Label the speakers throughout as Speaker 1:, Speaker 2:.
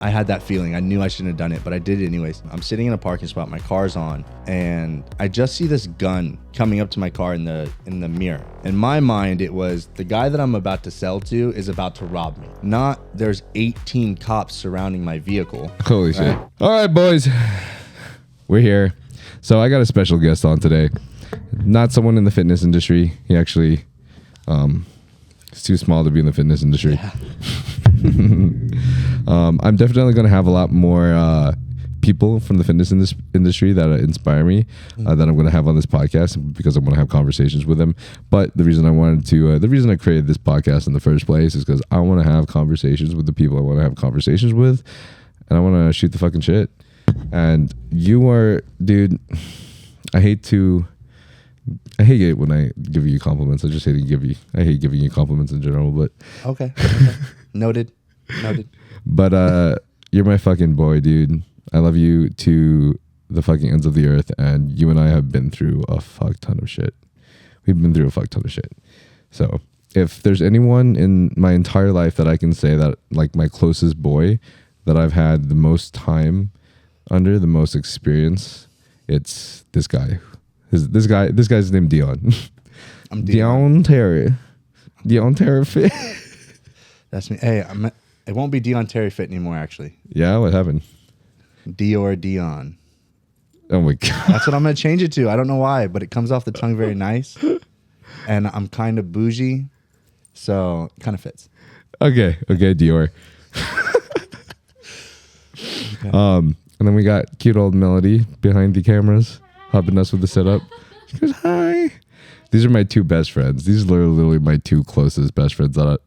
Speaker 1: I had that feeling. I knew I shouldn't have done it, but I did it anyways. I'm sitting in a parking spot, my car's on, and I just see this gun coming up to my car in the mirror. In my mind, it was the guy that I'm about to sell to is about to rob me. Not there's 18 cops surrounding my vehicle.
Speaker 2: Holy shit. All right, boys. We're here. So I got a special guest on today. Not someone in the fitness industry. He actually is too small to be in the fitness industry. Yeah. I'm definitely going to have a lot more people from the fitness industry that inspire me that I'm going to have on this podcast because I want to have conversations with them. But the reason I created this podcast in the first place is because I want to have conversations with the people I want to have conversations with, and I want to shoot the fucking shit. And you are, dude, I hate it when I give you compliments. I hate giving you compliments in general, but
Speaker 1: okay. Noted.
Speaker 2: But you're my fucking boy, dude. I love you to the fucking ends of the earth, and you and I have been through a fuck ton of shit. We've been through a fuck ton of shit. So if there's anyone in my entire life that I can say that, like, my closest boy that I've had the most time under, the most experience, it's this guy. This guy's named Dion.
Speaker 1: I'm Dion.
Speaker 2: Dion Terry Fit.
Speaker 1: That's me. Hey, it won't be Dion Terry Fit anymore, actually.
Speaker 2: Yeah, what happened?
Speaker 1: Dion.
Speaker 2: Oh my god.
Speaker 1: That's what I'm gonna change it to. I don't know why, but it comes off the tongue very nice, and I'm kind of bougie, so it kind of fits.
Speaker 2: Okay, Dior. Okay. And then we got cute old Melody behind the cameras, helping us with the setup. She goes, hi. These are my two best friends. These are literally my two closest best friends that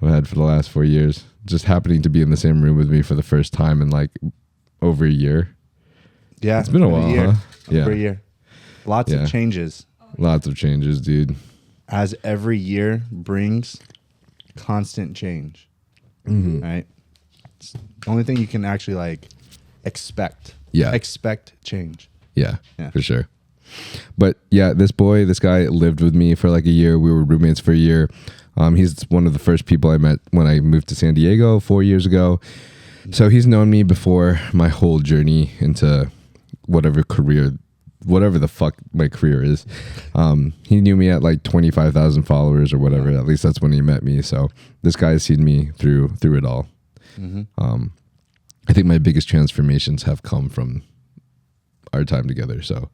Speaker 2: I've had for the last 4 years. Just happening to be in the same room with me for the first time in like over a year.
Speaker 1: Yeah.
Speaker 2: It's been a while, huh?
Speaker 1: Yeah. Over a year. Lots of changes.
Speaker 2: Lots of changes, dude.
Speaker 1: As every year brings constant change.
Speaker 2: Mm-hmm.
Speaker 1: Right? It's the only thing you can actually like expect.
Speaker 2: Yeah.
Speaker 1: Expect change.
Speaker 2: Yeah, for sure. But yeah, this guy lived with me for like a year. We were roommates for a year. He's one of the first people I met when I moved to San Diego 4 years ago. So he's known me before my whole journey into whatever the fuck my career is. He knew me at like 25,000 followers or whatever. At least that's when he met me. So this guy has seen me through it all. Mm-hmm. I think my biggest transformations have come from our time together. So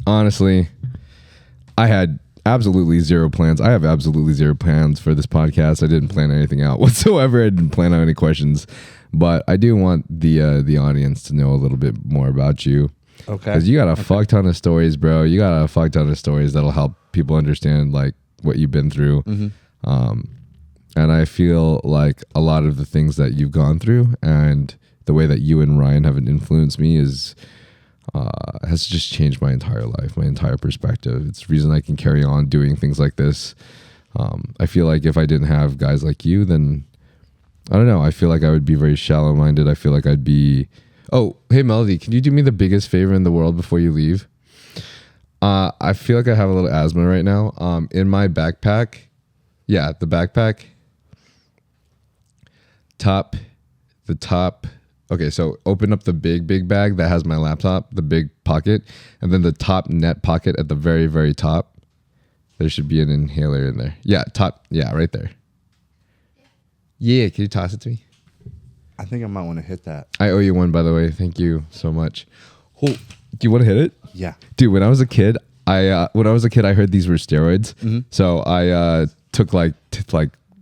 Speaker 2: honestly, I had absolutely zero plans. I have absolutely zero plans for this podcast. I didn't plan anything out whatsoever. I didn't plan out any questions, but I do want the audience to know a little bit more about you.
Speaker 1: Okay.
Speaker 2: Because you got a fuck ton of stories, bro. You got a fuck ton of stories that'll help people understand like what you've been through. Mm-hmm. And I feel like a lot of the things that you've gone through and the way that you and Ryan have influenced me has just changed my entire life, my entire perspective. It's the reason I can carry on doing things like this. I feel like if I didn't have guys like you, then I don't know. I feel like I would be very shallow-minded. I feel like I'd be... Oh, hey, Melody, can you do me the biggest favor in the world before you leave? I feel like I have a little asthma right now. In my backpack, the backpack, the top. Okay, so open up the big bag that has my laptop, the big pocket, and then the top net pocket at the very, very top. There should be an inhaler in there. Yeah, right there. Yeah, can you toss it to me?
Speaker 1: I think I might want to hit that.
Speaker 2: I owe you one, by the way. Thank you so much. Oh, do you want to hit it?
Speaker 1: Yeah.
Speaker 2: Dude, when I was a kid, I heard these were steroids. Mm-hmm. So I took like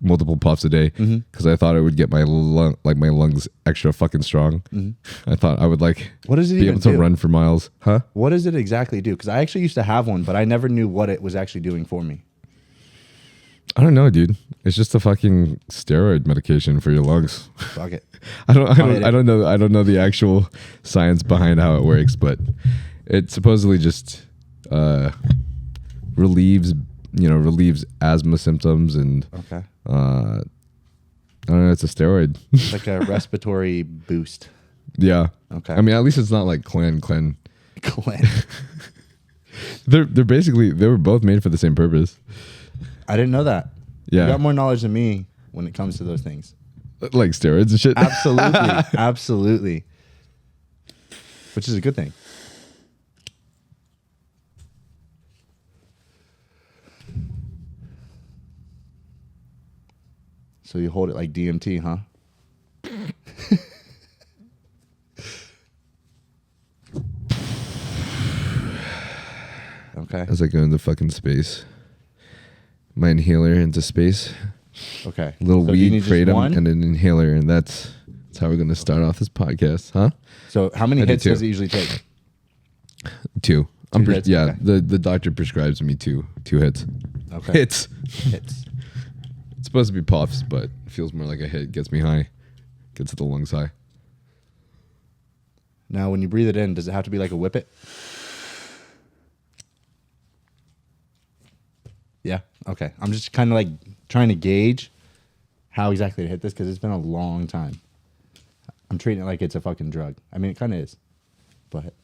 Speaker 2: multiple puffs a day because I thought it would get my lungs extra fucking strong. Mm-hmm. I thought I would
Speaker 1: what does it
Speaker 2: be able to run for miles. Huh?
Speaker 1: What does it exactly do? Because I actually used to have one, but I never knew what it was actually doing for me.
Speaker 2: I don't know, dude. It's just a fucking steroid medication for your lungs.
Speaker 1: Fuck it.
Speaker 2: I don't know the actual science behind how it works, but it supposedly just relieves asthma symptoms and I don't know, it's a steroid.
Speaker 1: Like a respiratory boost.
Speaker 2: Yeah.
Speaker 1: Okay.
Speaker 2: I mean, at least it's not like Clen. They're basically, they were both made for the same purpose.
Speaker 1: I didn't know that.
Speaker 2: Yeah.
Speaker 1: You got more knowledge than me. when it comes to those things.
Speaker 2: Like steroids and shit.
Speaker 1: Absolutely. Absolutely. Which is a good thing. So you hold it like DMT, huh? Okay.
Speaker 2: As I go into fucking space. My inhaler into space.
Speaker 1: Okay.
Speaker 2: A little
Speaker 1: So do you need
Speaker 2: weed,
Speaker 1: just
Speaker 2: kratom,
Speaker 1: one?
Speaker 2: and an inhaler, and that's how we're gonna start off this podcast, huh?
Speaker 1: So how many
Speaker 2: I did
Speaker 1: hits
Speaker 2: two.
Speaker 1: does it usually take?
Speaker 2: 2.
Speaker 1: Hits?
Speaker 2: Yeah,
Speaker 1: Okay.
Speaker 2: the doctor prescribes me two hits.
Speaker 1: Okay.
Speaker 2: Hits.
Speaker 1: Hits.
Speaker 2: It's supposed to be puffs, but it feels more like a hit. Gets me high. Gets the lungs high.
Speaker 1: Now, when you breathe it in, does it have to be like a whippet? Yeah. Okay. I'm just kind of like trying to gauge how exactly to hit this because it's been a long time. I'm treating it like it's a fucking drug. I mean, it kind of is, but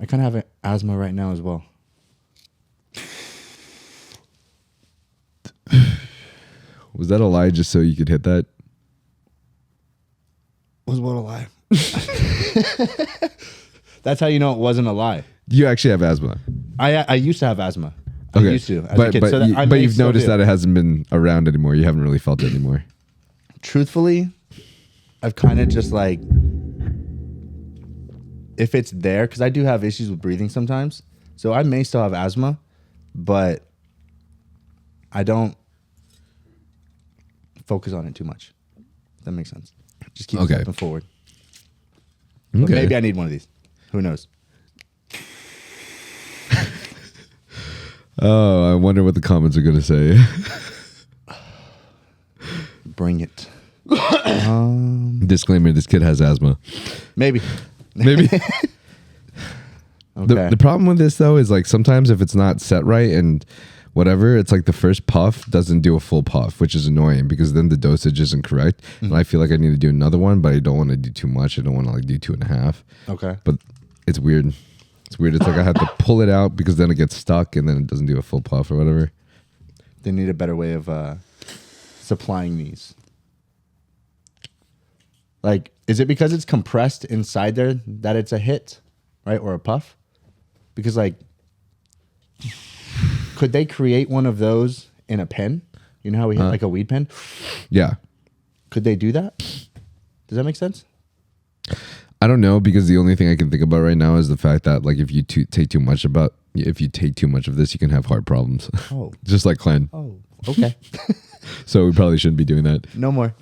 Speaker 1: I kind of have asthma right now as well.
Speaker 2: Was that a lie just so you could hit that?
Speaker 1: Was what a lie. That's how you know it wasn't a lie.
Speaker 2: You actually have asthma.
Speaker 1: I used to have asthma. I
Speaker 2: Okay.
Speaker 1: used to as a kid.
Speaker 2: But,
Speaker 1: So that I
Speaker 2: but
Speaker 1: may
Speaker 2: you've
Speaker 1: still
Speaker 2: noticed
Speaker 1: do.
Speaker 2: that it hasn't been around anymore. You haven't really felt it anymore.
Speaker 1: Truthfully, I've kind of just like, if it's there, because I do have issues with breathing sometimes. So I may still have asthma, but I don't focus on it too much. That makes sense. Just keep
Speaker 2: Okay.
Speaker 1: stepping forward. But
Speaker 2: Okay.
Speaker 1: maybe I need one of these. Who knows?
Speaker 2: Oh, I wonder what the comments are going to say.
Speaker 1: Bring it.
Speaker 2: Disclaimer, this kid has asthma.
Speaker 1: Maybe.
Speaker 2: Maybe.
Speaker 1: Okay.
Speaker 2: The problem with this, though, is like sometimes if it's not set right and whatever, it's like the first puff doesn't do a full puff, which is annoying because then the dosage isn't correct.
Speaker 1: Mm-hmm.
Speaker 2: And I feel like I need to do another one, but I don't want to do too much. I don't want to like do 2.5.
Speaker 1: Okay.
Speaker 2: But it's weird. It's weird. It's like I have to pull it out because then it gets stuck and then it doesn't do a full puff or whatever.
Speaker 1: They need a better way of supplying these. Like, is it because it's compressed inside there that it's a hit, right? Or a puff? Because, like, could they create one of those in a pen? You know how we hit like a weed pen?
Speaker 2: Yeah.
Speaker 1: Could they do that? Does that make sense?
Speaker 2: I don't know because the only thing I can think about right now is the fact that like if you take too much of this, you can have heart problems.
Speaker 1: Oh.
Speaker 2: Just like Glenn.
Speaker 1: Oh, okay.
Speaker 2: So we probably shouldn't be doing that.
Speaker 1: No more.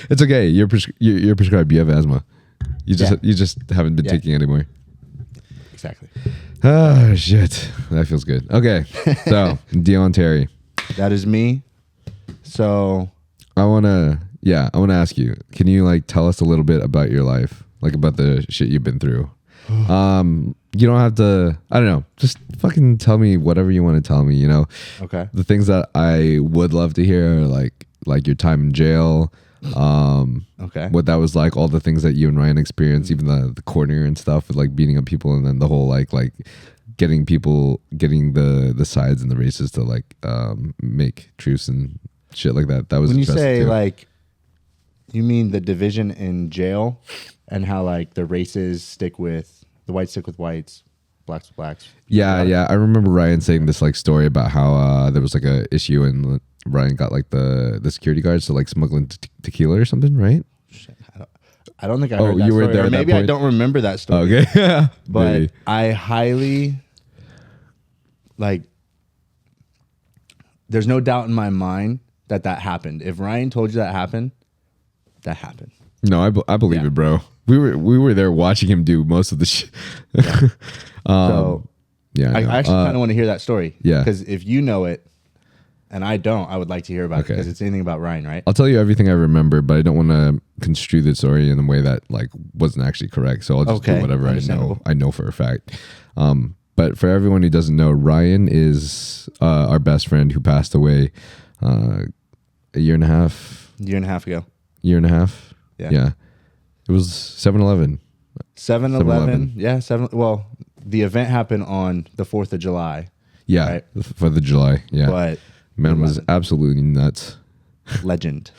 Speaker 2: It's okay. You're prescribed. You have asthma. You just haven't been
Speaker 1: Yeah.
Speaker 2: taking it anymore.
Speaker 1: Exactly.
Speaker 2: Oh shit. That feels good. Okay. So Dion Terry.
Speaker 1: That is me. So,
Speaker 2: I wanna ask you, can you like tell us a little bit about your life? Like about the shit you've been through. You don't have to, I don't know, just fucking tell me whatever you want to tell me, you know?
Speaker 1: okay.
Speaker 2: The things that I would love to hear are like your time in jail,
Speaker 1: Okay.
Speaker 2: what that was like, all the things that you and Ryan experienced, even the corner and stuff with like beating up people, and then the whole like getting the sides and the races to like make truce and shit like that. That was
Speaker 1: When you
Speaker 2: impressive
Speaker 1: say
Speaker 2: too.
Speaker 1: like, you mean the division in jail and how like the races stick with the whites stick with whites, blacks with blacks.
Speaker 2: Yeah. I remember Ryan saying this like story about how there was like a issue and Ryan got like the security guards to like smuggling tequila or something, right?
Speaker 1: Shit, I don't think I heard that
Speaker 2: you were
Speaker 1: story.
Speaker 2: there
Speaker 1: Or
Speaker 2: at that
Speaker 1: maybe I
Speaker 2: point?
Speaker 1: don't remember that story.
Speaker 2: Okay.
Speaker 1: But
Speaker 2: Maybe.
Speaker 1: I highly like. There's no doubt in my mind that happened. If Ryan told you that happened, that happened.
Speaker 2: No, I believe
Speaker 1: Yeah.
Speaker 2: it, bro. We were there watching him do most of the shit.
Speaker 1: Yeah. So
Speaker 2: Yeah,
Speaker 1: I
Speaker 2: know.
Speaker 1: actually kind of want to hear that story.
Speaker 2: yeah.
Speaker 1: Because if you know it, and I don't, I would like to hear about it
Speaker 2: Okay.
Speaker 1: because it's anything about Ryan, right?
Speaker 2: I'll tell you everything I remember, but I don't want to construe the story in a way that like wasn't actually correct. So I'll just do
Speaker 1: Okay,
Speaker 2: whatever I know.
Speaker 1: understandable.
Speaker 2: I know for a fact. But for everyone who doesn't know, Ryan is our best friend who passed away a year and a half.
Speaker 1: Year and a half ago.
Speaker 2: Year and a half.
Speaker 1: Yeah.
Speaker 2: Yeah. It was 7-Eleven.
Speaker 1: 7-Eleven. Yeah, 7. Well, the event happened on the 4th of July.
Speaker 2: Yeah,
Speaker 1: right?
Speaker 2: 4th of July. Yeah,
Speaker 1: But
Speaker 2: man was absolutely nuts.
Speaker 1: legend.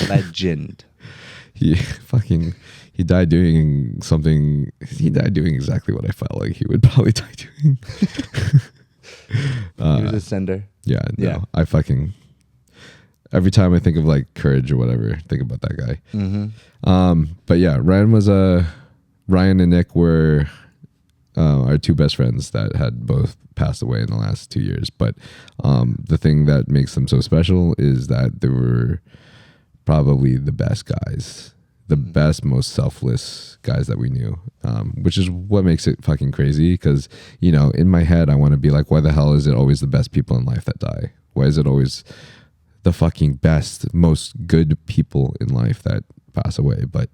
Speaker 1: Legend.
Speaker 2: He died doing something. He died doing exactly what I felt like he would probably die doing.
Speaker 1: He was a sender.
Speaker 2: Yeah, no,
Speaker 1: Yeah.
Speaker 2: I fucking every time I think of like courage or whatever, think about that guy. But yeah, Ryan and Nick were our two best friends that had both passed away in the last 2 years. But the thing that makes them so special is that they were probably the best guys, the best, most selfless guys that we knew, which is what makes it fucking crazy. Because, you know, in my head, I want to be like, why the hell is it always the best people in life that die? Why is it always the fucking best, most good people in life that pass away? But,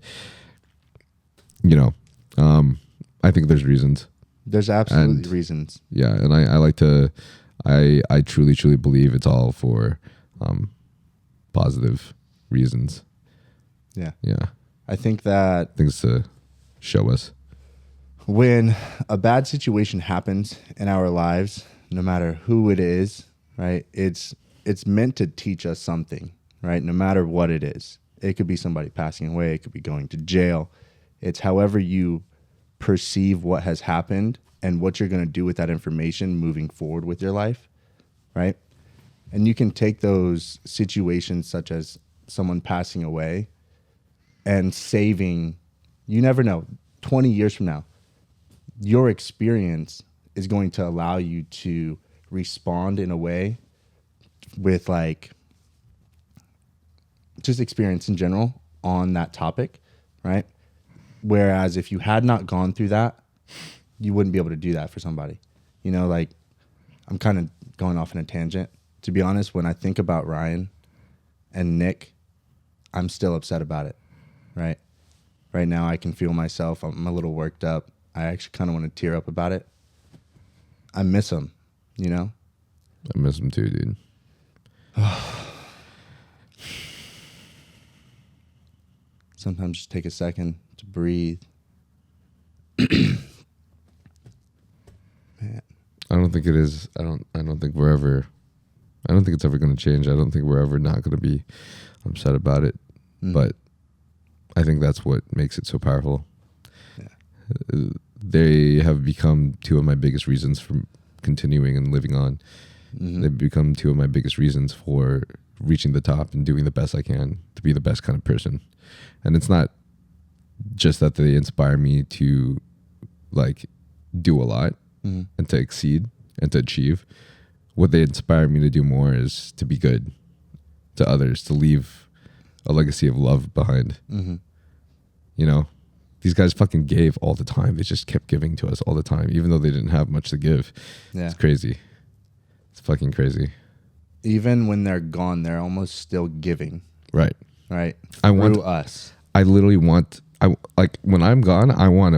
Speaker 2: you know, I think there's reasons.
Speaker 1: There's absolutely reasons.
Speaker 2: Yeah, and I like to, I truly, truly believe it's all for positive reasons.
Speaker 1: Yeah.
Speaker 2: Yeah.
Speaker 1: I think that
Speaker 2: Things to show us.
Speaker 1: when a bad situation happens in our lives, no matter who it is, right? It's meant to teach us something, right? No matter what it is. It could be somebody passing away, it could be going to jail. It's however you perceive what has happened and what you're going to do with that information moving forward with your life, right? And you can take those situations such as someone passing away and saving, you never know, 20 years from now, your experience is going to allow you to respond in a way with like just experience in general on that topic, right? Whereas if you had not gone through that, you wouldn't be able to do that for somebody. You know, like I'm kind of going off in a tangent. To be honest, when I think about Ryan and Nick, I'm still upset about it, right? Right now I can feel myself. I'm a little worked up. I actually kind of want to tear up about it. I miss them, you know?
Speaker 2: I miss him too, dude.
Speaker 1: Sometimes just take a second to breathe. Man.
Speaker 2: I don't think it is. I don't think we're ever. I don't think it's ever going to change. I don't think we're ever not going to be upset about it. But I think that's what makes it so powerful. Yeah. They have become two of my biggest reasons for continuing and living on. They've become two of my biggest reasons for reaching the top and doing the best I can to be the best kind of person. And it's not just that they inspire me to like do a lot and to exceed and to achieve. What they inspire me to do more is to be good to others, to leave a legacy of love behind. You know, these guys fucking gave all the time. They just kept giving to us all the time, even though they didn't have much to give. Yeah. It's crazy. It's fucking crazy.
Speaker 1: Even when they're gone, they're almost still giving.
Speaker 2: Right.
Speaker 1: Right.
Speaker 2: Through
Speaker 1: us.
Speaker 2: I literally want, like when I'm gone, I want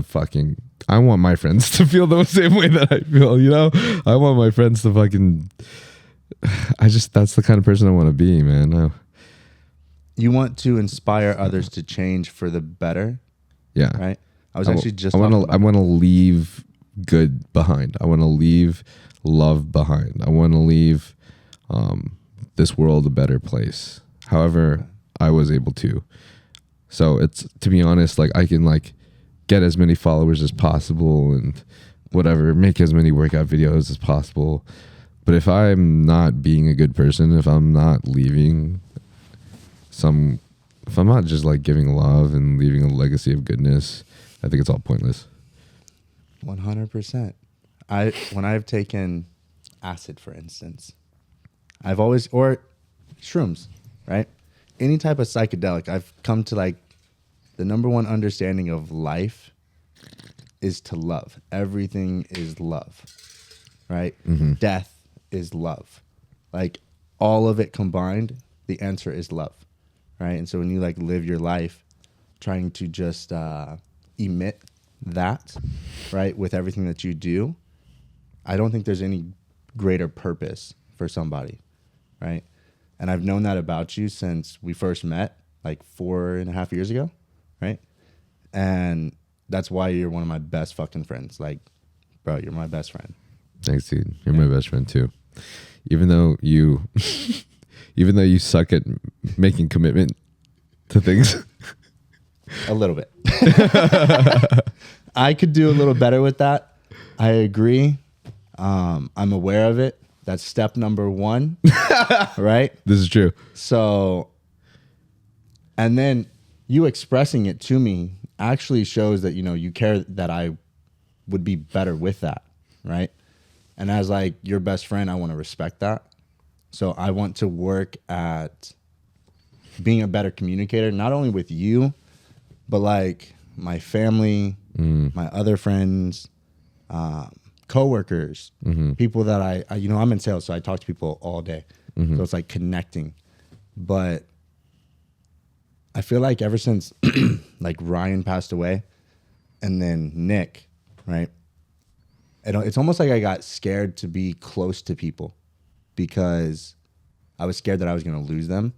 Speaker 2: my friends to feel the same way that I feel, you know? I want my friends to fucking, that's the kind of person I want to be, man.
Speaker 1: You want to inspire others to change for the better.
Speaker 2: Yeah.
Speaker 1: Right. I
Speaker 2: want to leave good behind. I want to leave love behind. I want to leave this world a better place. However I was able to. So it's, to be honest, like I can like get as many followers as possible and whatever, make as many workout videos as possible. But if I'm not being a good person, if I'm not leaving if I'm not just like giving love and leaving a legacy of goodness, I think it's all pointless.
Speaker 1: 100%. When I've taken acid, for instance, or shrooms, right? Any type of psychedelic, I've come to like the number one understanding of life is to love. Everything is love, right? Death is love. Like all of it combined, the answer is love, right? And so when you like live your life trying to just emit that, right, with everything that you do, I don't think there's any greater purpose for somebody, right? And I've known that about you since we first met, like 4.5 years ago, right? And that's why you're one of my best fucking friends. Like, bro, you're my best friend.
Speaker 2: Thanks, dude. You're my best friend too. Even though you suck at making commitment to things.
Speaker 1: A little bit. I could do a little better with that. I agree. I'm aware of it. That's step number 1. Right?
Speaker 2: This is true.
Speaker 1: So, and then you expressing it to me actually shows that, you care that I would be better with that. Right? And as like your best friend, I want to respect that. So I want to work at being a better communicator, not only with you, but like my family, my other friends, coworkers, people that I I'm in sales, so I talk to people all day. So it's like connecting. But I feel like ever since like Ryan passed away and then Nick, right? It's almost like I got scared to be close to people because I was scared that I was going to lose them.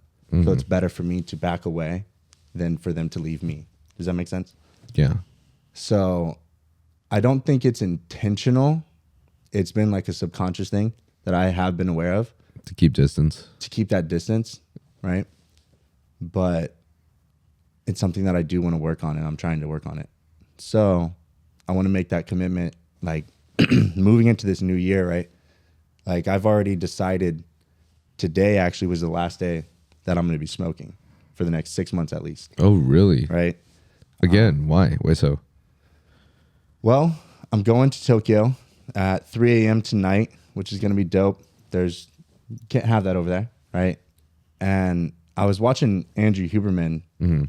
Speaker 1: So it's better for me to back away than for them to leave me. Does that make sense?
Speaker 2: Yeah.
Speaker 1: So I don't think it's intentional. It's been like a subconscious thing that I have been aware of.
Speaker 2: To keep distance.
Speaker 1: To keep that distance, right? But it's something that I do want to work on, and I'm trying to work on it. So I want to make that commitment, like moving into this new year, right? Like I've already decided today actually was the last day that I'm going to be smoking for the next 6 months at least.
Speaker 2: Oh, really?
Speaker 1: Right?
Speaker 2: Again, why? Why so?
Speaker 1: Well, I'm going to Tokyo at 3 a.m. tonight, which is going to be dope. Can't have that over there, right? And I was watching Andrew Huberman,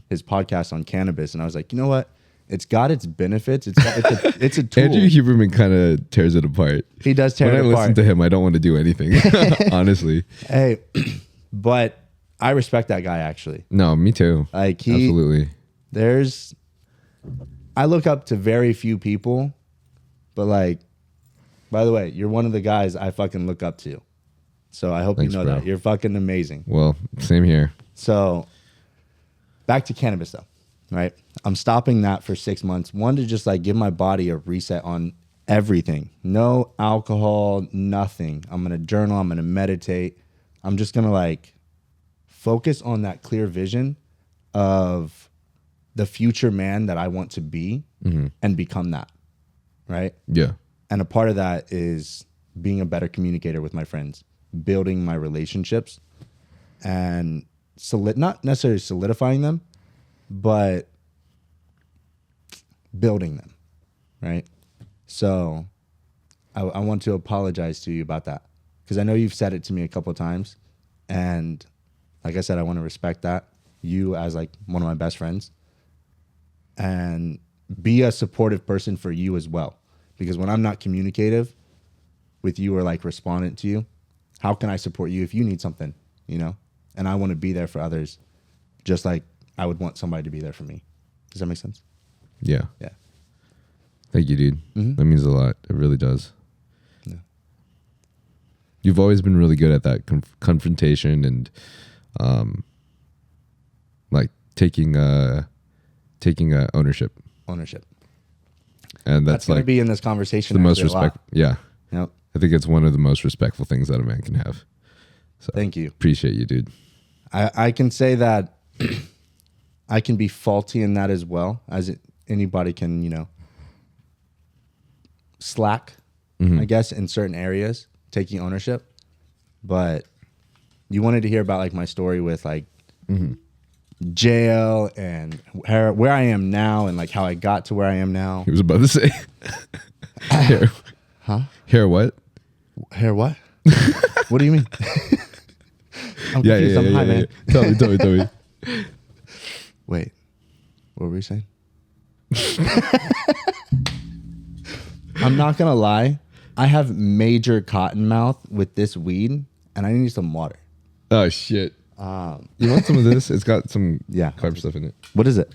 Speaker 1: his podcast on cannabis, and I was like, you know what? It's got its benefits. It's a tool.
Speaker 2: Andrew Huberman kind of tears it apart.
Speaker 1: He does tear it apart.
Speaker 2: When I listen to him, I don't want to do anything, honestly.
Speaker 1: Hey, but I respect that guy actually.
Speaker 2: No, me too.
Speaker 1: Like
Speaker 2: absolutely.
Speaker 1: I look up to very few people, but like, by the way, you're one of the guys I fucking look up to. So I hope
Speaker 2: Thanks,
Speaker 1: you know
Speaker 2: bro.
Speaker 1: that. You're fucking amazing.
Speaker 2: Well, same here.
Speaker 1: So back to cannabis though, right? I'm stopping that for 6 months. One, to just like give my body a reset on everything. No alcohol, nothing. I'm going to journal. I'm going to meditate. I'm just going to like focus on that clear vision of the future man that I want to be and become that, right?
Speaker 2: Yeah.
Speaker 1: And a part of that is being a better communicator with my friends, building my relationships, and not necessarily solidifying them, but building them, right? So I want to apologize to you about that because I know you've said it to me a couple of times, and like I said, I want to respect that, you as like one of my best friends, and be a supportive person for you as well. Because when I'm not communicative with you or like respondent to you, how can I support you if you need something, And I want to be there for others just like I would want somebody to be there for me. Does that make sense?
Speaker 2: Yeah.
Speaker 1: Yeah.
Speaker 2: Thank you, dude. That means a lot. It really does.
Speaker 1: Yeah.
Speaker 2: You've always been really good at that confrontation and like taking ownership. And that's
Speaker 1: going
Speaker 2: like
Speaker 1: to be in this conversation.
Speaker 2: the most respect. Yeah.
Speaker 1: Yep.
Speaker 2: I think it's one of the most respectful things that a man can have. So
Speaker 1: thank you.
Speaker 2: Appreciate you, dude.
Speaker 1: I can say that I can be faulty in that as well, as anybody can, slack, I guess, in certain areas, taking ownership. But you wanted to hear about like my story with like jail and where I am now and like how I got to where I am now.
Speaker 2: He was about to say hair.
Speaker 1: Huh?
Speaker 2: Hair what?
Speaker 1: Hair what? What do you mean? I'm confused. I'm high, man.
Speaker 2: Tell me.
Speaker 1: Wait, what were we saying? I'm not gonna lie. I have major cotton mouth with this weed, and I need some water.
Speaker 2: Oh shit! You want some of this? It's got some carb stuff in it.
Speaker 1: What is it?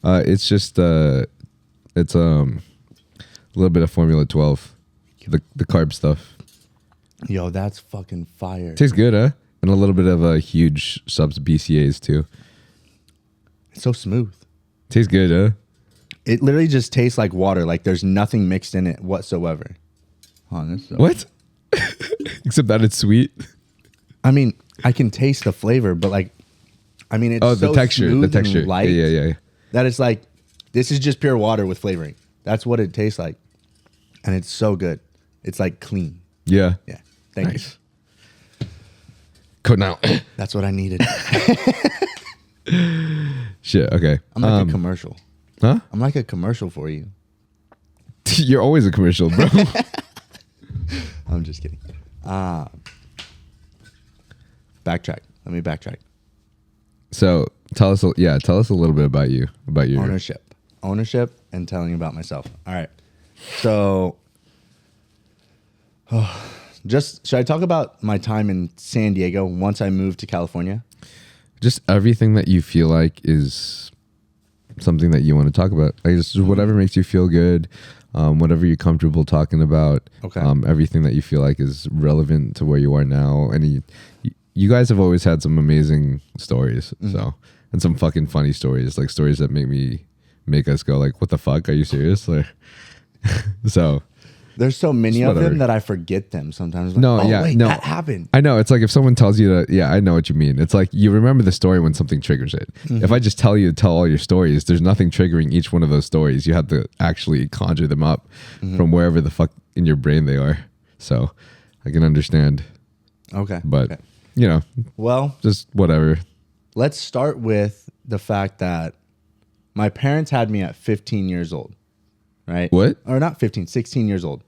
Speaker 2: It's just it's a little bit of Formula 12, the carb stuff.
Speaker 1: Yo, that's fucking fire.
Speaker 2: Tastes good, huh? And a little bit of a huge subs BCAs too.
Speaker 1: It's so smooth.
Speaker 2: Tastes good, huh?
Speaker 1: It literally just tastes like water. Like there's nothing mixed in it whatsoever. Honest.
Speaker 2: What? Except that it's sweet.
Speaker 1: I mean, I can taste the flavor, but like, I mean, it's so
Speaker 2: the texture,
Speaker 1: smooth
Speaker 2: the texture.
Speaker 1: and light
Speaker 2: Yeah.
Speaker 1: that it's like, this is just pure water with flavoring. That's what it tastes like. And it's so good. It's like clean.
Speaker 2: Yeah.
Speaker 1: Yeah. Thank
Speaker 2: Nice. Code now.
Speaker 1: you. That's what I needed.
Speaker 2: Shit. Okay.
Speaker 1: I'm like a commercial.
Speaker 2: Huh?
Speaker 1: I'm like a commercial for you.
Speaker 2: You're always a commercial, bro.
Speaker 1: I'm just kidding. Backtrack. Let me backtrack.
Speaker 2: So tell us a little bit about you, about your
Speaker 1: Ownership and telling about myself. All right. So should I talk about my time in San Diego once I moved to California?
Speaker 2: just everything that you feel like is something that you want to talk about. Like just whatever makes you feel good, whatever you're comfortable talking about.
Speaker 1: Okay.
Speaker 2: Everything that you feel like is relevant to where you are now. And you guys have always had some amazing stories. So, and some fucking funny stories, like stories that make us go like, what the fuck? Are you serious? Like, so
Speaker 1: there's so many of
Speaker 2: whatever.
Speaker 1: them that I forget them sometimes. Like,
Speaker 2: No,
Speaker 1: wait,
Speaker 2: no.
Speaker 1: that happened.
Speaker 2: I know. It's like if someone tells you that, yeah, I know what you mean. It's like you remember the story when something triggers it. If I just tell you to tell all your stories, there's nothing triggering each one of those stories. You have to actually conjure them up from wherever the fuck in your brain they are. So I can understand.
Speaker 1: Okay.
Speaker 2: But,
Speaker 1: okay.
Speaker 2: you know,
Speaker 1: Well,
Speaker 2: just whatever.
Speaker 1: let's start with the fact that my parents had me at 15 years old, right?
Speaker 2: What?
Speaker 1: Or not 15, 16 years old,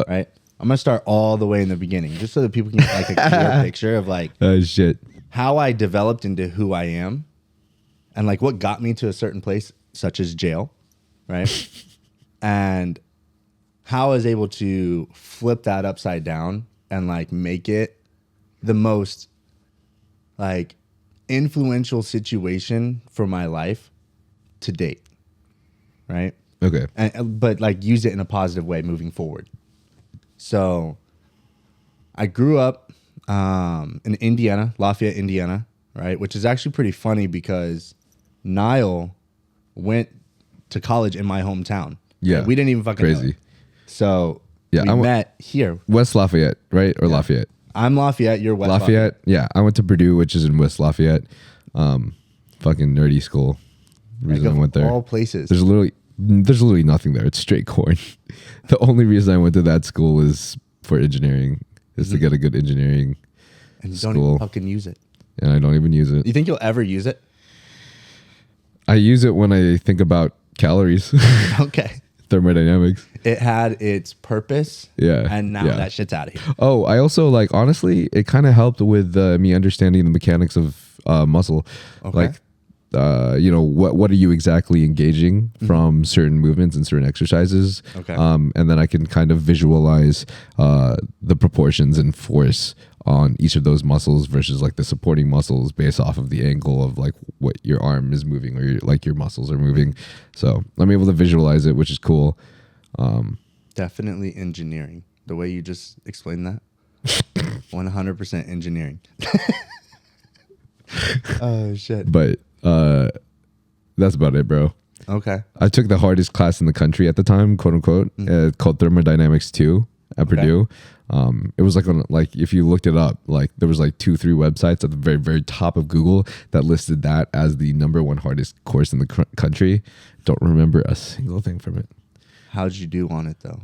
Speaker 1: right? I'm going to start all the way in the beginning just so that people can get like a clear picture of like
Speaker 2: Shit.
Speaker 1: how I developed into who I am and like what got me to a certain place such as jail, right? And how I was able to flip that upside down and like make it the most like influential situation for my life to date, right?
Speaker 2: Okay.
Speaker 1: But like use it in a positive way moving forward. So I grew up in Indiana, Lafayette, Indiana, right? Which is actually pretty funny because Nyle went to college in my hometown.
Speaker 2: Yeah.
Speaker 1: Right? We didn't even fucking
Speaker 2: Crazy.
Speaker 1: know. So
Speaker 2: Yeah,
Speaker 1: we met here.
Speaker 2: West Lafayette, right? Or Lafayette?
Speaker 1: I'm Lafayette, you're West
Speaker 2: Lafayette. Yeah. I went to Purdue, which is in West Lafayette. Fucking nerdy school. Reason
Speaker 1: Like
Speaker 2: I went there.
Speaker 1: all places.
Speaker 2: There's literally nothing there. It's straight corn. The only reason I went to that school is for engineering, is to get a good engineering
Speaker 1: And you don't
Speaker 2: school.
Speaker 1: even fucking use it.
Speaker 2: And I don't even use it.
Speaker 1: You think you'll ever use it?
Speaker 2: I use it when I think about calories,
Speaker 1: Okay.
Speaker 2: thermodynamics.
Speaker 1: It had its purpose.
Speaker 2: Yeah.
Speaker 1: And now
Speaker 2: yeah.
Speaker 1: that shit's out of here.
Speaker 2: Oh, I also like, honestly, it kind of helped with me understanding the mechanics of muscle.
Speaker 1: Okay.
Speaker 2: Like, you know, what are you exactly engaging from certain movements and certain exercises?
Speaker 1: Okay.
Speaker 2: And then I can kind of visualize the proportions and force on each of those muscles versus like the supporting muscles based off of the angle of like what your arm is moving or your muscles are moving. So I'm able to visualize it, which is cool.
Speaker 1: Definitely engineering. The way you just explained that. 100% engineering. Oh, shit.
Speaker 2: But that's about it, bro.
Speaker 1: Okay.
Speaker 2: I took the hardest class in the country at the time, quote unquote, called Thermodynamics 2 at Purdue. It was like if you looked it up, like there was like 2-3 websites at the very, very top of Google that listed that as the #1 hardest course in the country. Don't remember a single thing from it.
Speaker 1: How'd you do on it, though?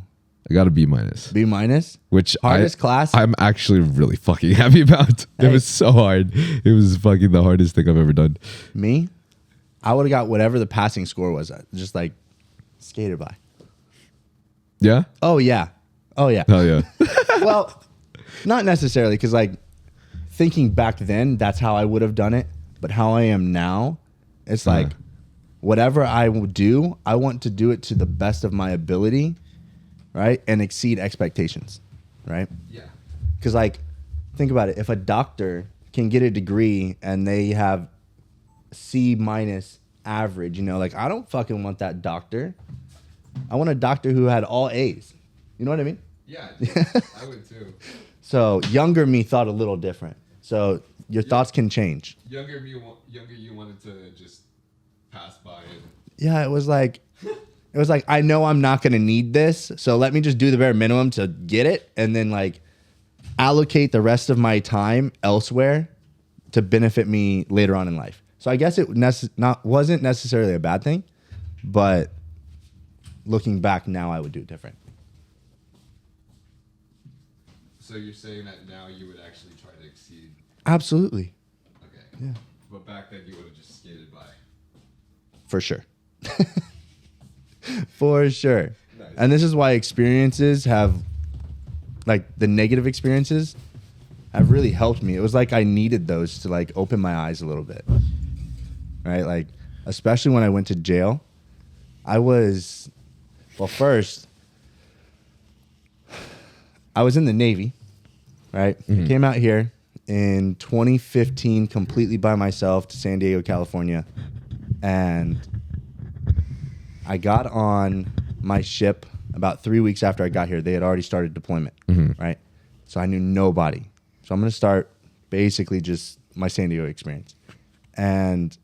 Speaker 2: I got a B minus,
Speaker 1: B minus?
Speaker 2: which
Speaker 1: Hardest class?
Speaker 2: I'm actually really fucking happy about.
Speaker 1: Hey.
Speaker 2: It was so hard. It was fucking the hardest thing I've ever done.
Speaker 1: Me? I would have got whatever the passing score was. Just like skated by.
Speaker 2: Yeah?
Speaker 1: Oh, yeah. Oh, yeah.
Speaker 2: Hell yeah.
Speaker 1: Well, not necessarily, because like thinking back then, that's how I would have done it. But how I am now, it's like whatever I will do, I want to do it to the best of my ability, right? And exceed expectations, right?
Speaker 2: Yeah.
Speaker 1: Because like, think about it. If a doctor can get a degree and they have C minus average, you know, like I don't fucking want that doctor. I want a doctor who had all A's. You know what I mean?
Speaker 2: Yeah, I would too.
Speaker 1: So younger me thought a little different. So your thoughts can change.
Speaker 2: Younger you wanted to just pass by it.
Speaker 1: Yeah, it was like It was like, I know I'm not going to need this, so let me just do the bare minimum to get it, and then like allocate the rest of my time elsewhere to benefit me later on in life. So I guess it wasn't necessarily a bad thing, but looking back now, I would do it different.
Speaker 2: So you're saying that now you would actually try to exceed?
Speaker 1: Absolutely.
Speaker 2: Okay.
Speaker 1: Yeah.
Speaker 2: But back then you would have just skated by.
Speaker 1: For sure. For sure.
Speaker 2: Nice.
Speaker 1: And this is why experiences have, like the negative experiences have really helped me. It was like I needed those to like open my eyes a little bit. Right? Like, especially when I went to jail, first, I was in the Navy, right? I came out here in 2015 completely by myself to San Diego, California. And I got on my ship about 3 weeks after I got here. They had already started deployment, right? So I knew nobody. So I'm going to start basically just my San Diego experience. And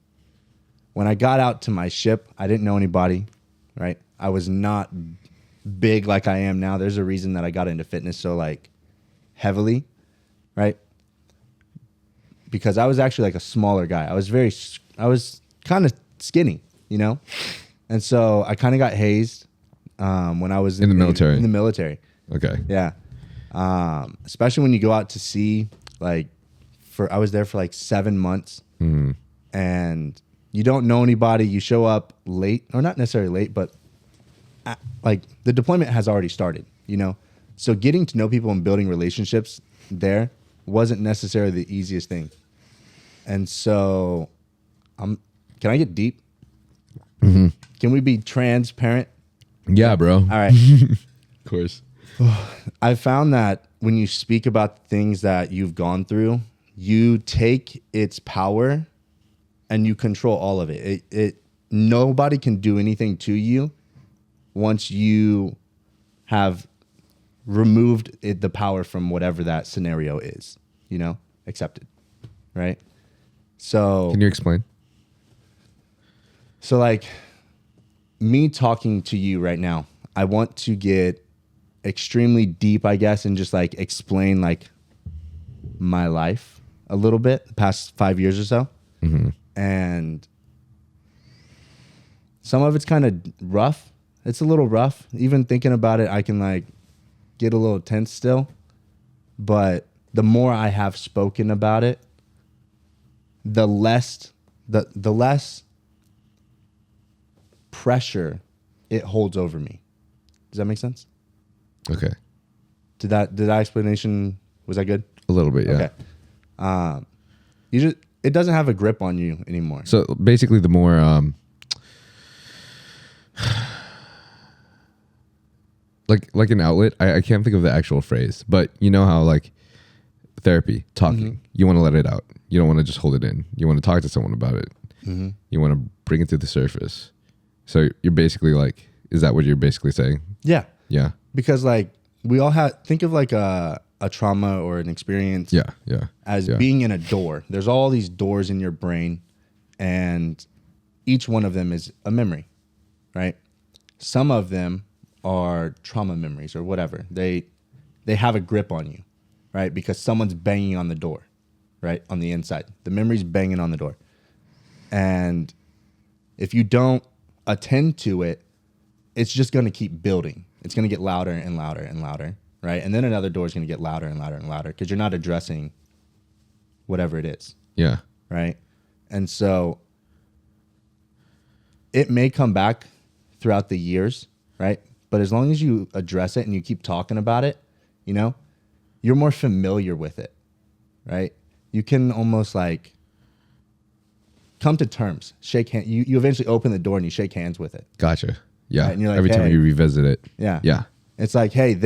Speaker 1: when I got out to my ship, I didn't know anybody, right? I was not big like I am now. There's a reason that I got into fitness so like heavily, right? Because I was actually like a smaller guy. I was kind of skinny, you know? And so I kind of got hazed when I was
Speaker 2: in the military.
Speaker 1: In the military.
Speaker 2: Okay.
Speaker 1: Yeah. Especially when you go out to sea, like I was there for like 7 months and you don't know anybody. You show up late, or not necessarily late, but like the deployment has already started, you know? So getting to know people and building relationships there wasn't necessarily the easiest thing. And so can I get deep? Can we be transparent?
Speaker 2: Yeah, bro.
Speaker 1: All right.
Speaker 2: Of course.
Speaker 1: I found that when you speak about things that you've gone through, you take its power and you control all of it. Nobody can do anything to you once you have removed the power from whatever that scenario is, you know, accepted, right? So
Speaker 2: Can you explain?
Speaker 1: So like me talking to you right now, I want to get extremely deep, I guess, and just like explain like my life a little bit, the past 5 years or so. And some of it's kind of rough. It's a little rough. Even thinking about it, I can like get a little tense still. But the more I have spoken about it, the less pressure it holds over me. Does that make sense?
Speaker 2: Okay.
Speaker 1: Did that explanation, was that good?
Speaker 2: A little bit, yeah.
Speaker 1: Okay. It doesn't have a grip on you anymore.
Speaker 2: So basically the more like an outlet, I can't think of the actual phrase, but you know how like therapy, talking, you want to let it out. You don't want to just hold it in. You want to talk to someone about it. You want to bring it to the surface. So you're basically like, is that what you're basically saying?
Speaker 1: Yeah.
Speaker 2: Yeah.
Speaker 1: Because like we all think of like a trauma or an experience as being in a door. There's all these doors in your brain and each one of them is a memory, right? Some of them are trauma memories or whatever. They have a grip on you, right? Because someone's banging on the door, right? On the inside. The memory's banging on the door. And if you don't attend to it, it's just going to keep building. It's going to get louder and louder and louder, right? And then another door is going to get louder and louder and louder because you're not addressing whatever it is.
Speaker 2: Yeah.
Speaker 1: Right? And so it may come back throughout the years, right? But as long as you address it and you keep talking about it, you know, you're more familiar with it, right? You can almost like come to terms, shake hands. You eventually open the door and you shake hands with it.
Speaker 2: Gotcha. Yeah.
Speaker 1: Right? And you're like,
Speaker 2: every time
Speaker 1: hey,
Speaker 2: you revisit it.
Speaker 1: Yeah.
Speaker 2: Yeah.
Speaker 1: It's like, hey,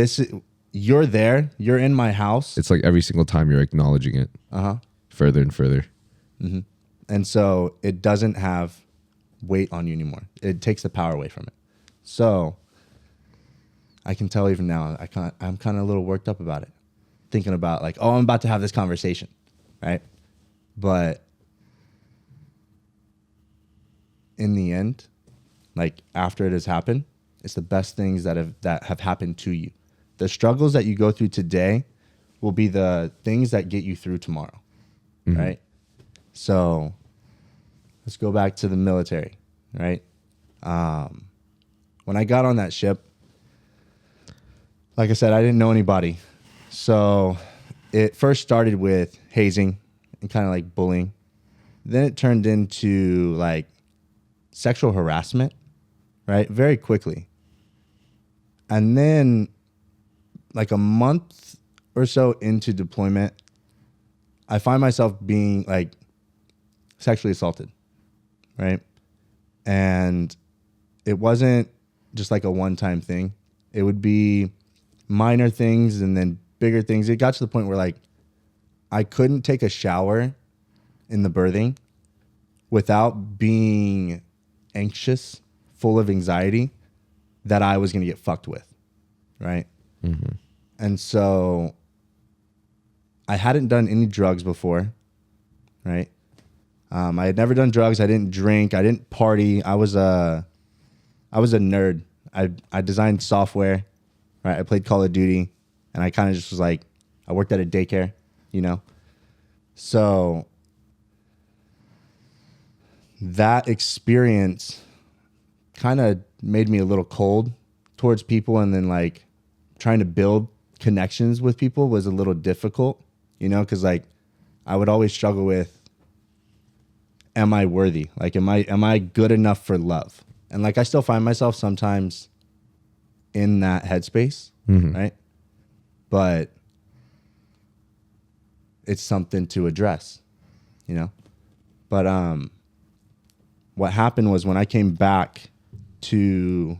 Speaker 1: you're there. You're in my house.
Speaker 2: It's like every single time you're acknowledging it. Further and further.
Speaker 1: And so it doesn't have weight on you anymore. It takes the power away from it. So I can tell even now, I'm kind of a little worked up about it. Thinking about like, oh, I'm about to have this conversation, right? But in the end, like after it has happened, It's the best things that have happened to you. The struggles that you go through today will be the things that get you through tomorrow, right? So let's go back to the military, right? When I got on that ship, like I said, I didn't know anybody. So it first started with hazing and kind of like bullying. Then it turned into like sexual harassment, right? Very quickly. And then like a month or so into deployment, I find myself being like sexually assaulted, right? And it wasn't just like a one-time thing. It would be minor things and then bigger things. It got to the point where like I couldn't take a shower in the berthing without being anxious, full of anxiety that I was going to get fucked with, right? And so I hadn't done any drugs before, right? I had never done drugs. I didn't drink. I didn't party. I was a nerd. I designed software, right? I played Call of Duty, and I kind of just was like, I worked at a daycare, you know? So that experience kind of made me a little cold towards people, and then like trying to build connections with people was a little difficult, you know, because like I would always struggle with, am I worthy? Like, am I good enough for love? And like I still find myself sometimes in that headspace, right? But it's something to address, you know? But what happened was when I came back to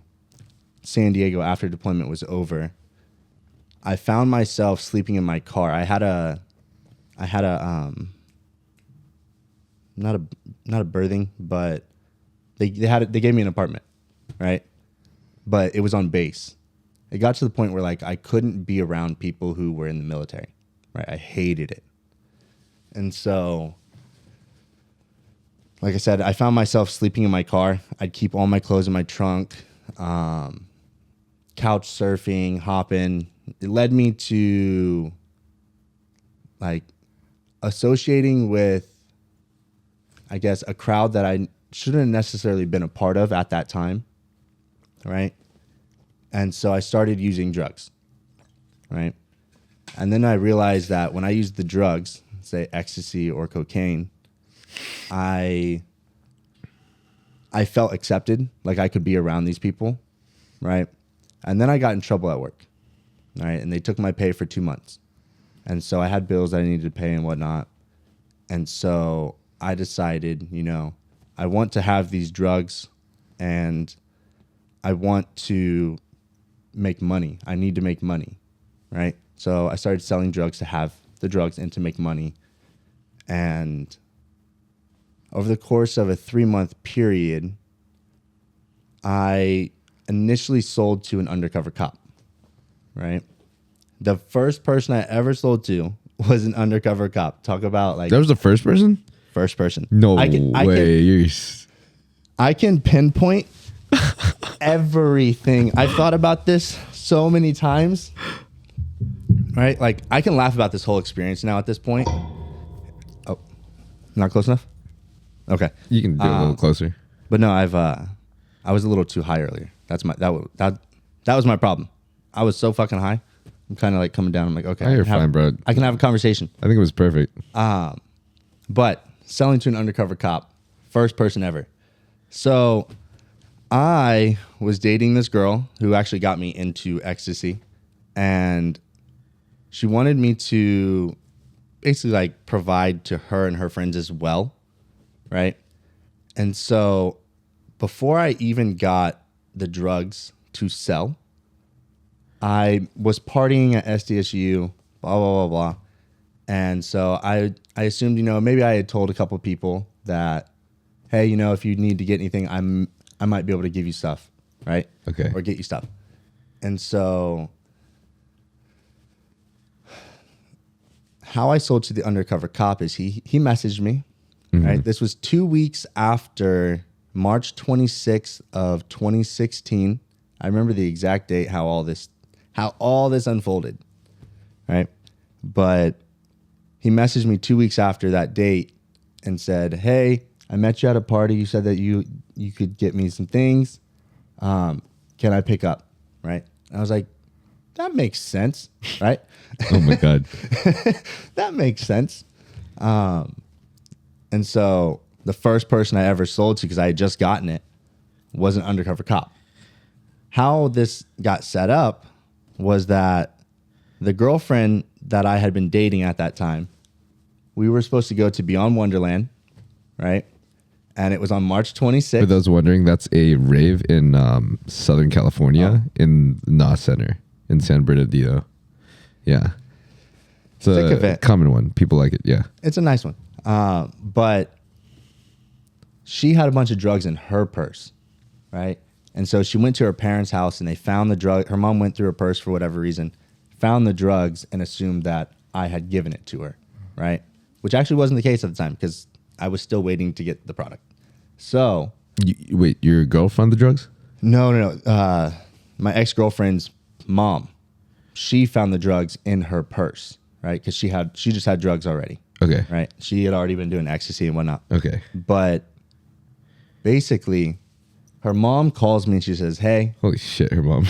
Speaker 1: San Diego after deployment was over, I found myself sleeping in my car. I had a not a berthing, but they gave me an apartment, right? But it was on base. It got to the point where like I couldn't be around people who were in the military, right? I hated it. And so, like I said, I found myself sleeping in my car. I'd keep all my clothes in my trunk, couch surfing, hopping. It led me to like associating with, I guess, a crowd that I shouldn't have necessarily been a part of at that time, right? And so I started using drugs, right? And then I realized that when I used the drugs, say ecstasy or cocaine, I felt accepted, like I could be around these people, right? And then I got in trouble at work, right? And they took my pay for 2 months. And so I had bills that I needed to pay and whatnot. And so I decided, you know, I want to have these drugs and I want to make money. I need to make money, right? So I started selling drugs to have the drugs and to make money. And over the course of a 3-month period, I initially sold to an undercover cop, right? The first person I ever sold to was an undercover cop. Talk about like...
Speaker 2: That was the first person?
Speaker 1: First person.
Speaker 2: No way.
Speaker 1: I can pinpoint everything. I've thought about this so many times, right? Like I can laugh about this whole experience now at this point. Oh, not close enough? Okay.
Speaker 2: You can do it a little closer.
Speaker 1: But no, I was a little too high earlier. That was my problem. I was so fucking high. I'm kind of like coming down. I'm like, okay,
Speaker 2: you're fine, bro.
Speaker 1: I can have a conversation.
Speaker 2: I think it was perfect.
Speaker 1: But selling to an undercover cop, first person ever. So I was dating this girl who actually got me into ecstasy, and she wanted me to basically like provide to her and her friends as well, right? And so before I even got the drugs to sell, I was partying at SDSU, blah, blah, blah, blah. And so I assumed, you know, maybe I had told a couple people that, hey, you know, if you need to get anything, I might be able to give you stuff, right?
Speaker 2: Okay.
Speaker 1: Or get you stuff. And so how I sold to the undercover cop is he messaged me, right? This was 2 weeks after March 26th of 2016. I remember the exact date, how all this unfolded, right? But he messaged me 2 weeks after that date and said, "Hey, I met you at a party. You said that you could get me some things. Can I pick up?" Right? I was like, that makes sense, right?
Speaker 2: Oh my God.
Speaker 1: That makes sense. And so the first person I ever sold to, because I had just gotten it, was an undercover cop. How this got set up was that the girlfriend that I had been dating at that time, we were supposed to go to Beyond Wonderland, right? And it was on March 26th.
Speaker 2: For those wondering, that's a rave in Southern California in NA Center in San Bernardino. Yeah. It's
Speaker 1: Sick
Speaker 2: a
Speaker 1: event.
Speaker 2: common one. People like it. Yeah.
Speaker 1: It's a nice one. But she had a bunch of drugs in her purse, right? And so she went to her parents' house and they found the drug. Her mom went through her purse for whatever reason, found the drugs and assumed that I had given it to her, right? Which actually wasn't the case at the time because I was still waiting to get the product. So,
Speaker 2: Wait, your girl found the drugs?
Speaker 1: no. My ex-girlfriend's mom, she found the drugs in her purse, right? Because she just had drugs already,
Speaker 2: Okay.
Speaker 1: right? She had already been doing ecstasy and whatnot.
Speaker 2: Okay.
Speaker 1: But basically, her mom calls me and she says, "Hey,"
Speaker 2: Holy shit, her mom.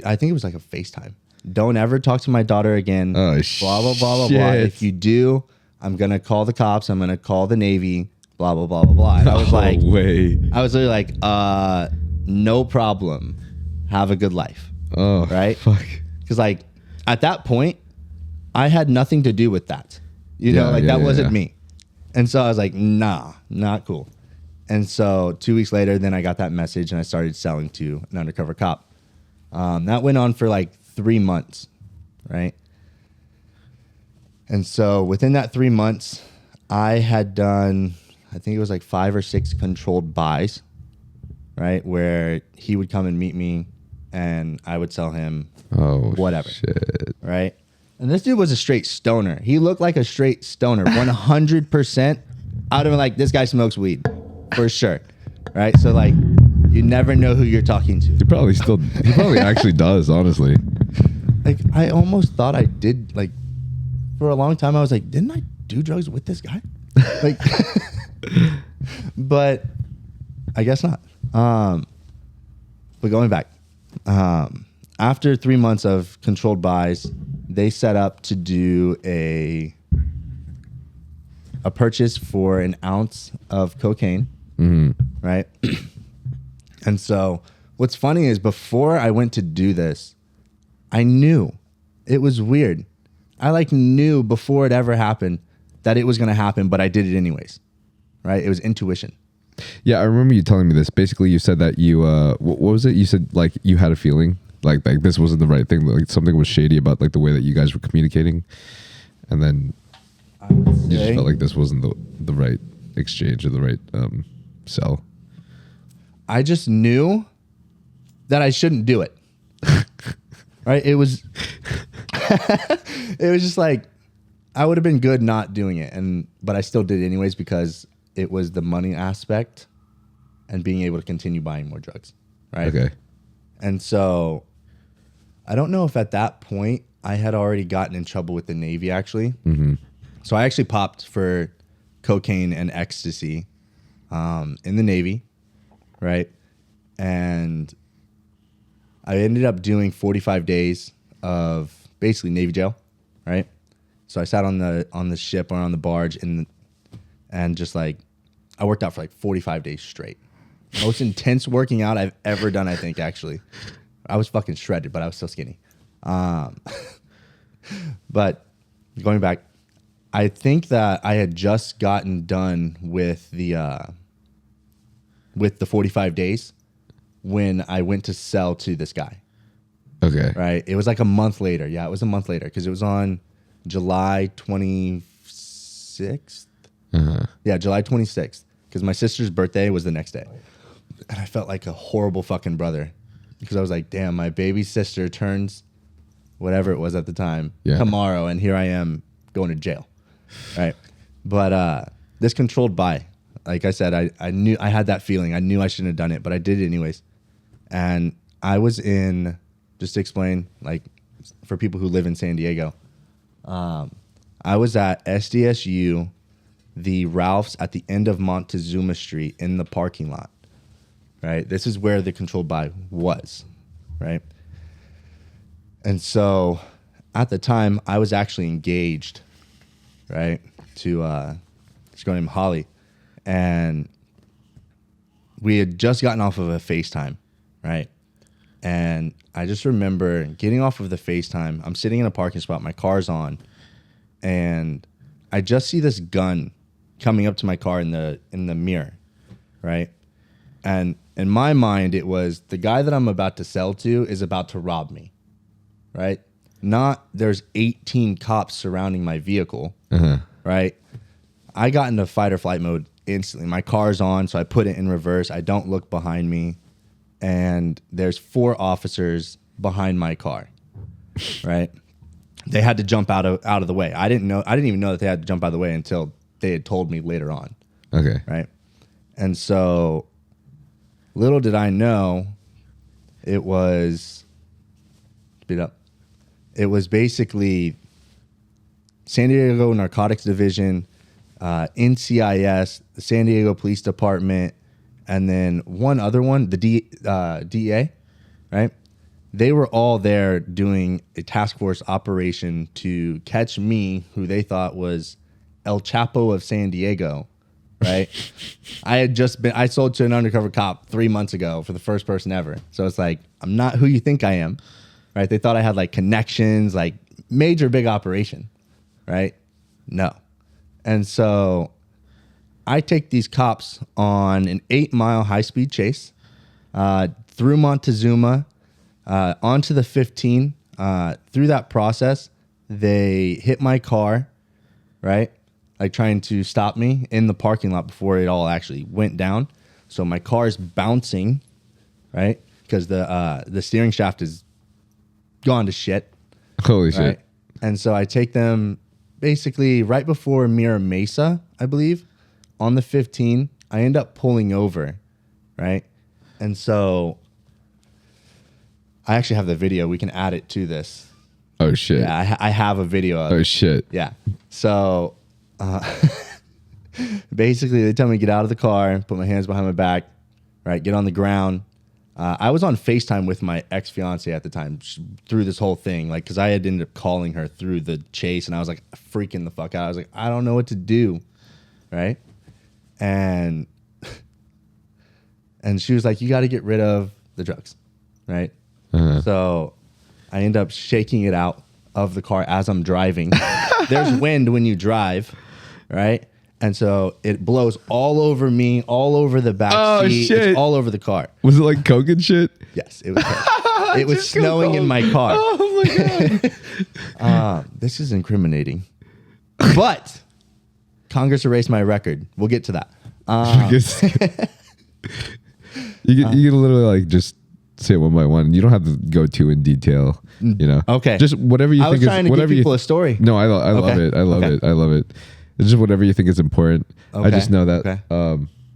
Speaker 1: I think it was like a FaceTime. "Don't ever talk to my daughter again.
Speaker 2: Oh,
Speaker 1: blah, blah, blah, blah, blah.
Speaker 2: shit.
Speaker 1: If you do, I'm going to call the cops. I'm going to call the Navy, blah, blah, blah, blah, blah." And I was like,
Speaker 2: way.
Speaker 1: I was literally like, no problem. Have a good life.
Speaker 2: Oh,
Speaker 1: Right?
Speaker 2: Fuck.
Speaker 1: Because like at that point, I had nothing to do with that. You know,
Speaker 2: Yeah,
Speaker 1: that wasn't
Speaker 2: yeah.
Speaker 1: me. And so I was like, nah, not cool. And so 2 weeks later, then I got that message and I started selling to an undercover cop. That went on for like 3 months, right? And so within that 3 months, I had done, I think it was like 5 or 6 controlled buys, right? Where he would come and meet me and I would sell him
Speaker 2: Oh,
Speaker 1: whatever.
Speaker 2: shit.
Speaker 1: Right? And this dude was a straight stoner. He looked like a straight stoner. 100%. I would have been like, this guy smokes weed for sure. Right? So like, you never know who you're talking to.
Speaker 2: He probably actually does, honestly.
Speaker 1: Like, I almost thought I did, like, for a long time, I was like, didn't I do drugs with this guy? Like, but I guess not. But going back, after 3 months of controlled buys, they set up to do a purchase for an ounce of cocaine, right? And so what's funny is before I went to do this, I knew it was weird. I like knew before it ever happened that it was going to happen, but I did it anyways, right? It was intuition.
Speaker 2: Yeah, I remember you telling me this. Basically, you said that you, what was it? You said like you had a feeling like this wasn't the right thing. Like something was shady about like the way that you guys were communicating, and then you just felt like this wasn't the right exchange or the right sell.
Speaker 1: I just knew that I shouldn't do it. Right? It was it was just like I would have been good not doing it, but I still did it anyways because it was the money aspect and being able to continue buying more drugs, right?
Speaker 2: Okay.
Speaker 1: And so I don't know if at that point I had already gotten in trouble with the Navy actually. So I actually popped for cocaine and ecstasy in the Navy, right? And I ended up doing 45 days of basically Navy jail, right? So I sat on the ship or on the barge and just like I worked out for like 45 days straight. Most intense working out I've ever done, I think, actually. I was fucking shredded, but I was still skinny. But going back, I think that I had just gotten done with the 45 days when I went to sell to this guy.
Speaker 2: Okay.
Speaker 1: Right? It was like a month later. Yeah, it was a month later because it was on July 26th. Yeah, July 26th because my sister's birthday was the next day. And I felt like a horrible fucking brother because I was like, damn, my baby sister turns whatever it was at the time tomorrow, and here I am going to jail. Right? But this controlled buy, like I said, I knew I had that feeling. I knew I shouldn't have done it, but I did it anyways. And I was in, just to explain, like for people who live in San Diego, I was at SDSU, the Ralph's at the end of Montezuma Street in the parking lot, right? This is where the controlled buy was, right? And so at the time, I was actually engaged, right, to this girl named Holly. And we had just gotten off of a FaceTime, right? And I just remember getting off of the FaceTime. I'm sitting in a parking spot. My car's on. And I just see this gun coming up to my car in the mirror, right? And in my mind, it was the guy that I'm about to sell to is about to rob me, right? Not there's 18 cops surrounding my vehicle, right? I got into fight or flight mode instantly. My car's on, so I put it in reverse. I don't look behind me. And there's 4 officers behind my car, right? They had to jump out of the way. I didn't even know that they had to jump out of the way until they had told me later on.
Speaker 2: Okay.
Speaker 1: Right? And so little did I know it was speed up. It was basically San Diego Narcotics Division, NCIS, the San Diego Police Department, and then one other one, the DEA, right? They were all there doing a task force operation to catch me, who they thought was El Chapo of San Diego, right? I sold to an undercover cop 3 months ago for the first person ever. So it's like, I'm not who you think I am, right? They thought I had like connections, like major big operation, right? No. And so I take these cops on an 8-mile high-speed chase through Montezuma, onto the 15. Through that process, they hit my car, right? Like trying to stop me in the parking lot before it all actually went down. So my car is bouncing, right? Because the steering shaft is gone to shit.
Speaker 2: Holy shit.
Speaker 1: And so I take them basically right before Mira Mesa, I believe, on the 15. I end up pulling over, right? And so I actually have the video. We can add it to this.
Speaker 2: Oh, shit.
Speaker 1: Yeah, I have a video of it.
Speaker 2: Oh, shit.
Speaker 1: Yeah. So basically, they tell me to get out of the car, put my hands behind my back, right? Get on the ground. I was on FaceTime with my ex-fiance at the time through this whole thing, like, because I had ended up calling her through the chase, and I was like freaking the fuck out. I was like, I don't know what to do, right? And she was like, you got to get rid of the drugs, right? So I end up shaking it out of the car as I'm driving. There's wind when you drive, right? And so it blows all over me, all over the back seat.
Speaker 2: Shit.
Speaker 1: It's all over the car.
Speaker 2: Was it like coke and shit?
Speaker 1: Yes, it was. It was snowing in my car.
Speaker 2: Oh my
Speaker 1: god. This is incriminating. But Congress erased my record. We'll get to that.
Speaker 2: You can literally like just say it one by one. You don't have to go too in detail. You know.
Speaker 1: Okay.
Speaker 2: Just whatever you
Speaker 1: I
Speaker 2: think
Speaker 1: was trying
Speaker 2: is
Speaker 1: to
Speaker 2: whatever
Speaker 1: give people
Speaker 2: you
Speaker 1: a story.
Speaker 2: No, I love it. I love it. I love it. It's just whatever you think is important.
Speaker 1: Okay.
Speaker 2: I just know that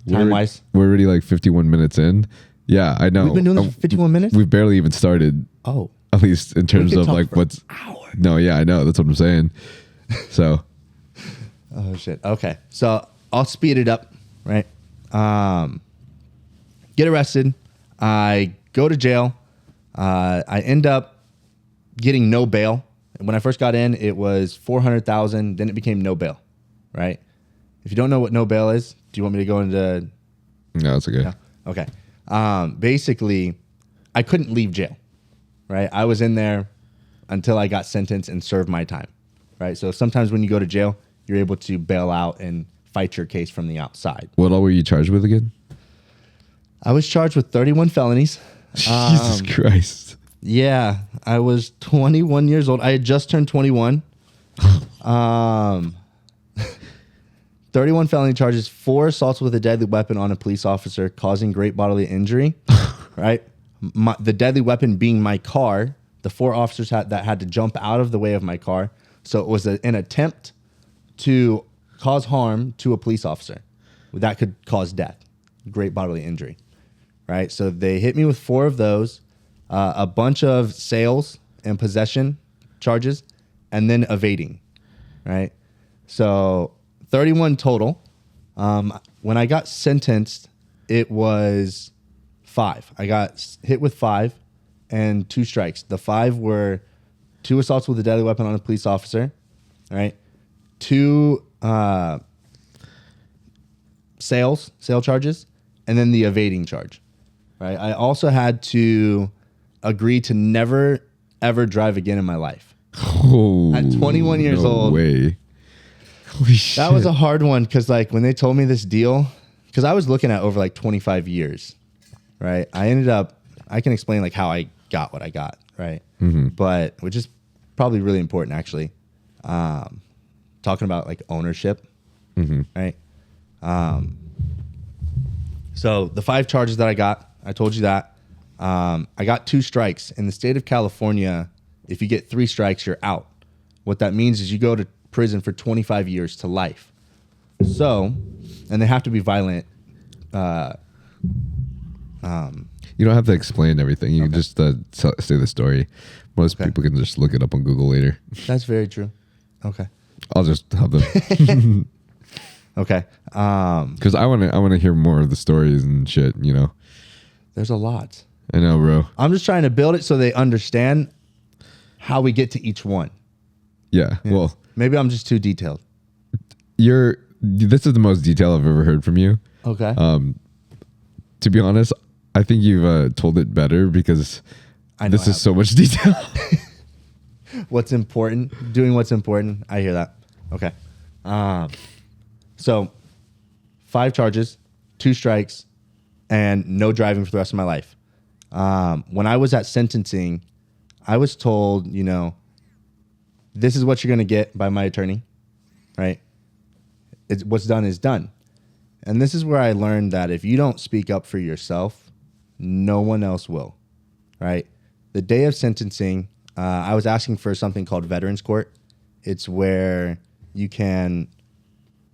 Speaker 1: Time-wise?
Speaker 2: we're already like 51 minutes in. Yeah, I know.
Speaker 1: We've been doing this for 51 minutes?
Speaker 2: We've barely even started.
Speaker 1: Oh.
Speaker 2: At least in terms of like what's
Speaker 1: hour.
Speaker 2: No, yeah, I know. That's what I'm saying. So
Speaker 1: oh shit. Okay. So I'll speed it up, right? Get arrested. I go to jail. I end up getting no bail. When I first got in, it was $400,000. Then it became no bail, right? If you don't know what no bail is, do you want me to go into?
Speaker 2: No, it's okay.
Speaker 1: No? Okay. Basically, I couldn't leave jail, right? I was in there until I got sentenced and served my time, right? So sometimes when you go to jail, you're able to bail out and fight your case from the outside.
Speaker 2: What all were you charged with again?
Speaker 1: I was charged with 31 felonies.
Speaker 2: Jesus Christ.
Speaker 1: Yeah, I was 21 years old. I had just turned 21. 31 felony charges, 4 assaults with a deadly weapon on a police officer causing great bodily injury, right? The deadly weapon being my car. The 4 officers that had to jump out of the way of my car. So it was an attempt to cause harm to a police officer. That could cause death, great bodily injury, right? So they hit me with 4 of those. a bunch of sales and possession charges, and then evading, right? So 31 total. When I got sentenced, it was 5. I got hit with 5 and 2 strikes. The 5 were 2 assaults with a deadly weapon on a police officer, right? 2 sale charges, and then the evading charge, right? I also had to agree to never, ever drive again in my life.
Speaker 2: Oh,
Speaker 1: at 21 years old.
Speaker 2: Way. Holy shit.
Speaker 1: That was a hard one because, like, when they told me this deal, because I was looking at over like 25 years, right? I ended up, I can explain like how I got what I got, right? But which is probably really important, actually. Talking about like ownership, right? So the 5 charges that I got, I told you that. I got 2 strikes. In the state of California, if you get 3 strikes, you're out. What that means is you go to prison for 25 years to life. So, and they have to be violent.
Speaker 2: You don't have to explain everything. You can just say the story. Most people can just look it up on Google later.
Speaker 1: That's very true. Okay.
Speaker 2: I'll just have them.
Speaker 1: Okay.
Speaker 2: Because I want to hear more of the stories and shit. You know.
Speaker 1: There's a lot.
Speaker 2: I know, bro.
Speaker 1: I'm just trying to build it so they understand how we get to each one.
Speaker 2: Yeah. Well,
Speaker 1: maybe I'm just too detailed.
Speaker 2: This is the most detail I've ever heard from you.
Speaker 1: Okay.
Speaker 2: To be honest, I think you've told it better because this is so much detail.
Speaker 1: What's important, doing what's important. I hear that. Okay. So 5 charges, 2 strikes, and no driving for the rest of my life. When I was at sentencing, I was told, you know, this is what you're going to get by my attorney, right? What's done is done. And this is where I learned that if you don't speak up for yourself, no one else will, right? The day of sentencing, I was asking for something called Veterans Court. It's where you can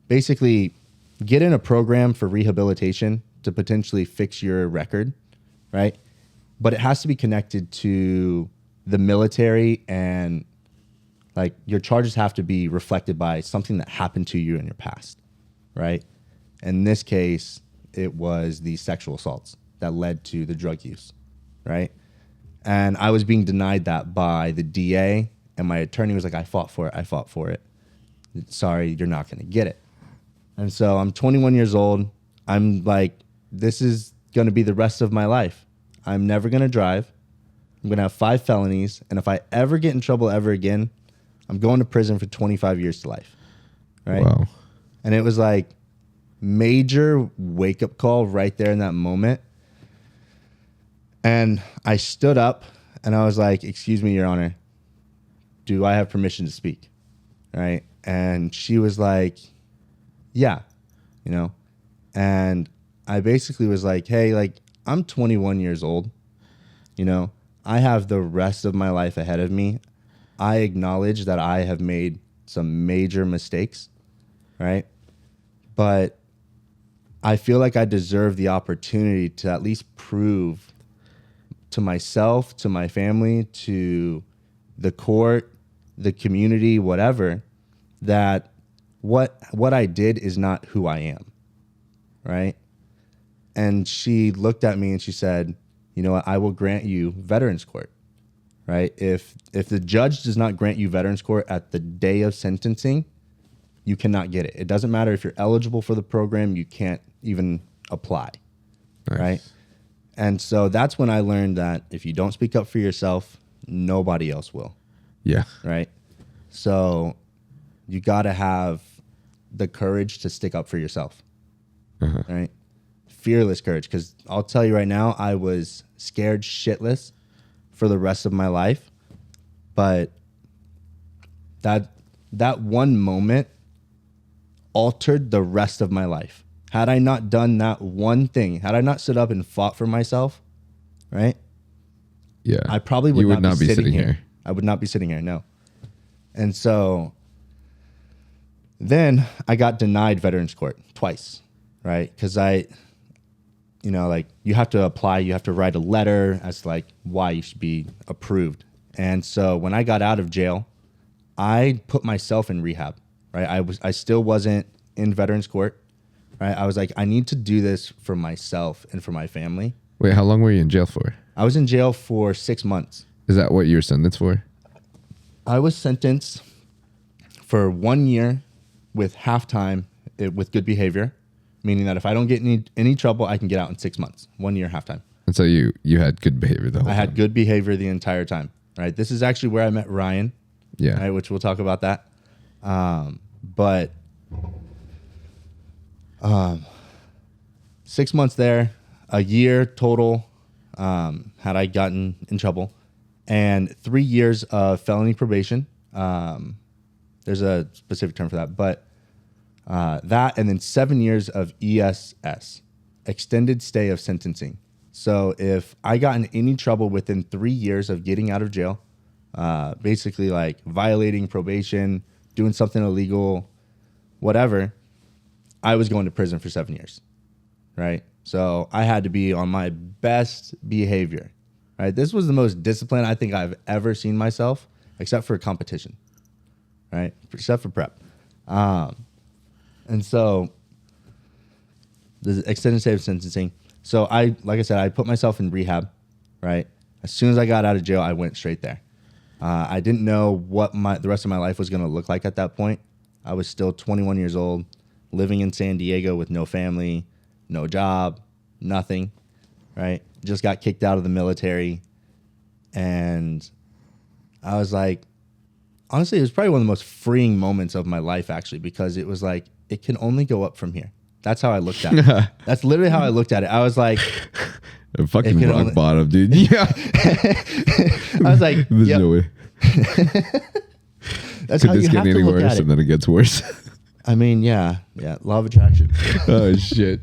Speaker 1: basically get in a program for rehabilitation to potentially fix your record, right? But it has to be connected to the military, and like your charges have to be reflected by something that happened to you in your past, right? In this case, it was the sexual assaults that led to the drug use, right? And I was being denied that by the DA, and my attorney was like, I fought for it. Sorry, you're not going to get it. And so I'm 21 years old. I'm like, this is going to be the rest of my life. I'm never going to drive. I'm going to have 5 felonies. And if I ever get in trouble ever again, I'm going to prison for 25 years to life. Right?
Speaker 2: Wow.
Speaker 1: And it was like major wake-up call right there in that moment. And I stood up and I was like, excuse me, Your Honor, do I have permission to speak? Right? And she was like, yeah, you know? And I basically was like, hey, like, I'm 21 years old. You know, I have the rest of my life ahead of me. I acknowledge that I have made some major mistakes, right? But I feel like I deserve the opportunity to at least prove to myself, to my family, to the court, the community, whatever, that what I did is not who I am, right? And she looked at me and she said, you know what, I will grant you Veterans Court, right? If the judge does not grant you Veterans Court at the day of sentencing, you cannot get it. It doesn't matter if you're eligible for the program, you can't even apply,
Speaker 2: Nice.
Speaker 1: right? And so that's when I learned that if you don't speak up for yourself, nobody else will,
Speaker 2: Yeah.
Speaker 1: right? So you got to have the courage to stick up for yourself, right? Fearless courage, because I'll tell you right now, I was scared shitless for the rest of my life. But that one moment altered the rest of my life. Had I not done that one thing, had I not stood up and fought for myself, right?
Speaker 2: Yeah.
Speaker 1: I probably would, not be sitting here. I would not be sitting here, no. And so then I got denied Veterans Court twice, right? Because like you have to apply, you have to write a letter as to like why you should be approved. And so when I got out of jail, I put myself in rehab, right? I still wasn't in veterans court, right? I was like, I need to do this for myself and for my family.
Speaker 2: Wait, how long were you in jail for?
Speaker 1: I was in jail for 6 months.
Speaker 2: Is that what you were sentenced for?
Speaker 1: I was sentenced for 1 year with half time with good behavior, meaning that if I don't get any trouble, I can get out in 6 months. 1 year, half time.
Speaker 2: And so you had good behavior the whole time.
Speaker 1: I had good behavior the entire time, right? This is actually where I met Ryan,
Speaker 2: Yeah.
Speaker 1: right, which we'll talk about that. But 6 months there, a year total had I gotten in trouble, and 3 years of felony probation. There's a specific term for that, but that, and then 7 years of ESS, extended stay of sentencing. So if I got in any trouble within 3 years of getting out of jail, basically like violating probation, doing something illegal, whatever, I was going to prison for 7 years, right? So I had to be on my best behavior, right? This was the most disciplined I think I've ever seen myself, except for competition, right? Except for prep. And so the extended stay of sentencing. So like I said, I put myself in rehab, right? As soon as I got out of jail, I went straight there. I didn't know what the rest of my life was going to look like at that point. I was still 21 years old, living in San Diego with no family, no job, nothing, right? Just got kicked out of the military. And I was like, honestly, it was probably one of the most freeing moments of my life, actually, because it was like, it can only go up from here. That's how I looked at it. That's literally how I looked at it. I was like,
Speaker 2: a fucking rock bottom, dude. Yeah.
Speaker 1: I was like,
Speaker 2: there's no way.
Speaker 1: That's
Speaker 2: Could
Speaker 1: how
Speaker 2: this
Speaker 1: you
Speaker 2: get
Speaker 1: have
Speaker 2: any
Speaker 1: to look
Speaker 2: worse?
Speaker 1: at it.
Speaker 2: And then it gets worse.
Speaker 1: I mean, yeah, law of attraction.
Speaker 2: Oh shit.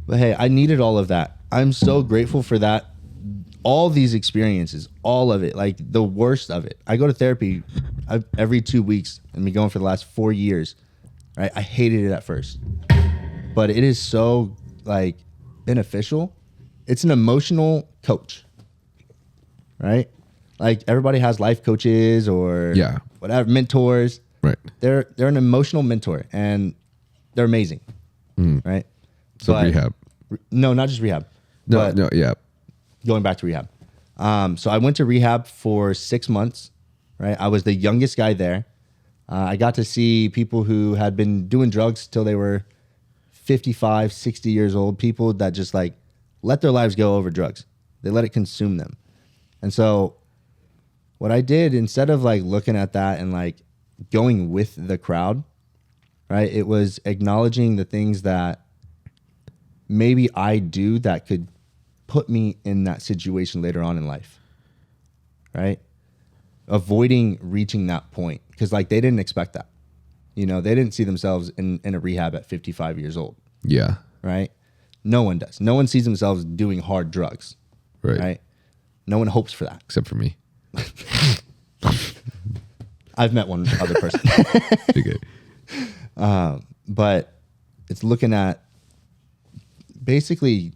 Speaker 1: But hey, I needed all of that. I'm so grateful for that. All these experiences, all of it, like the worst of it. I go to therapy every 2 weeks and been going for the last 4 years. Right? I hated it at first, but it is so like beneficial. It's an emotional coach, right? Like everybody has life coaches or whatever, mentors.
Speaker 2: Right.
Speaker 1: They're an emotional mentor and they're amazing, right?
Speaker 2: So rehab.
Speaker 1: No, not just rehab.
Speaker 2: Yeah.
Speaker 1: Going back to rehab. So I went to rehab for 6 months, right? I was the youngest guy there. I got to see people who had been doing drugs till they were 55, 60 years old, people that just like let their lives go over drugs. They let it consume them. And so what I did, instead of like looking at that and like going with the crowd, right? It was acknowledging the things that maybe I do that could put me in that situation later on in life, right? Avoiding reaching that point because like they didn't expect that. You know, they didn't see themselves in a rehab at 55 years old.
Speaker 2: Yeah.
Speaker 1: Right? No one does. No one sees themselves doing hard drugs. Right? No one hopes for that.
Speaker 2: Except for me.
Speaker 1: I've met one other person.
Speaker 2: Okay.
Speaker 1: But it's looking at basically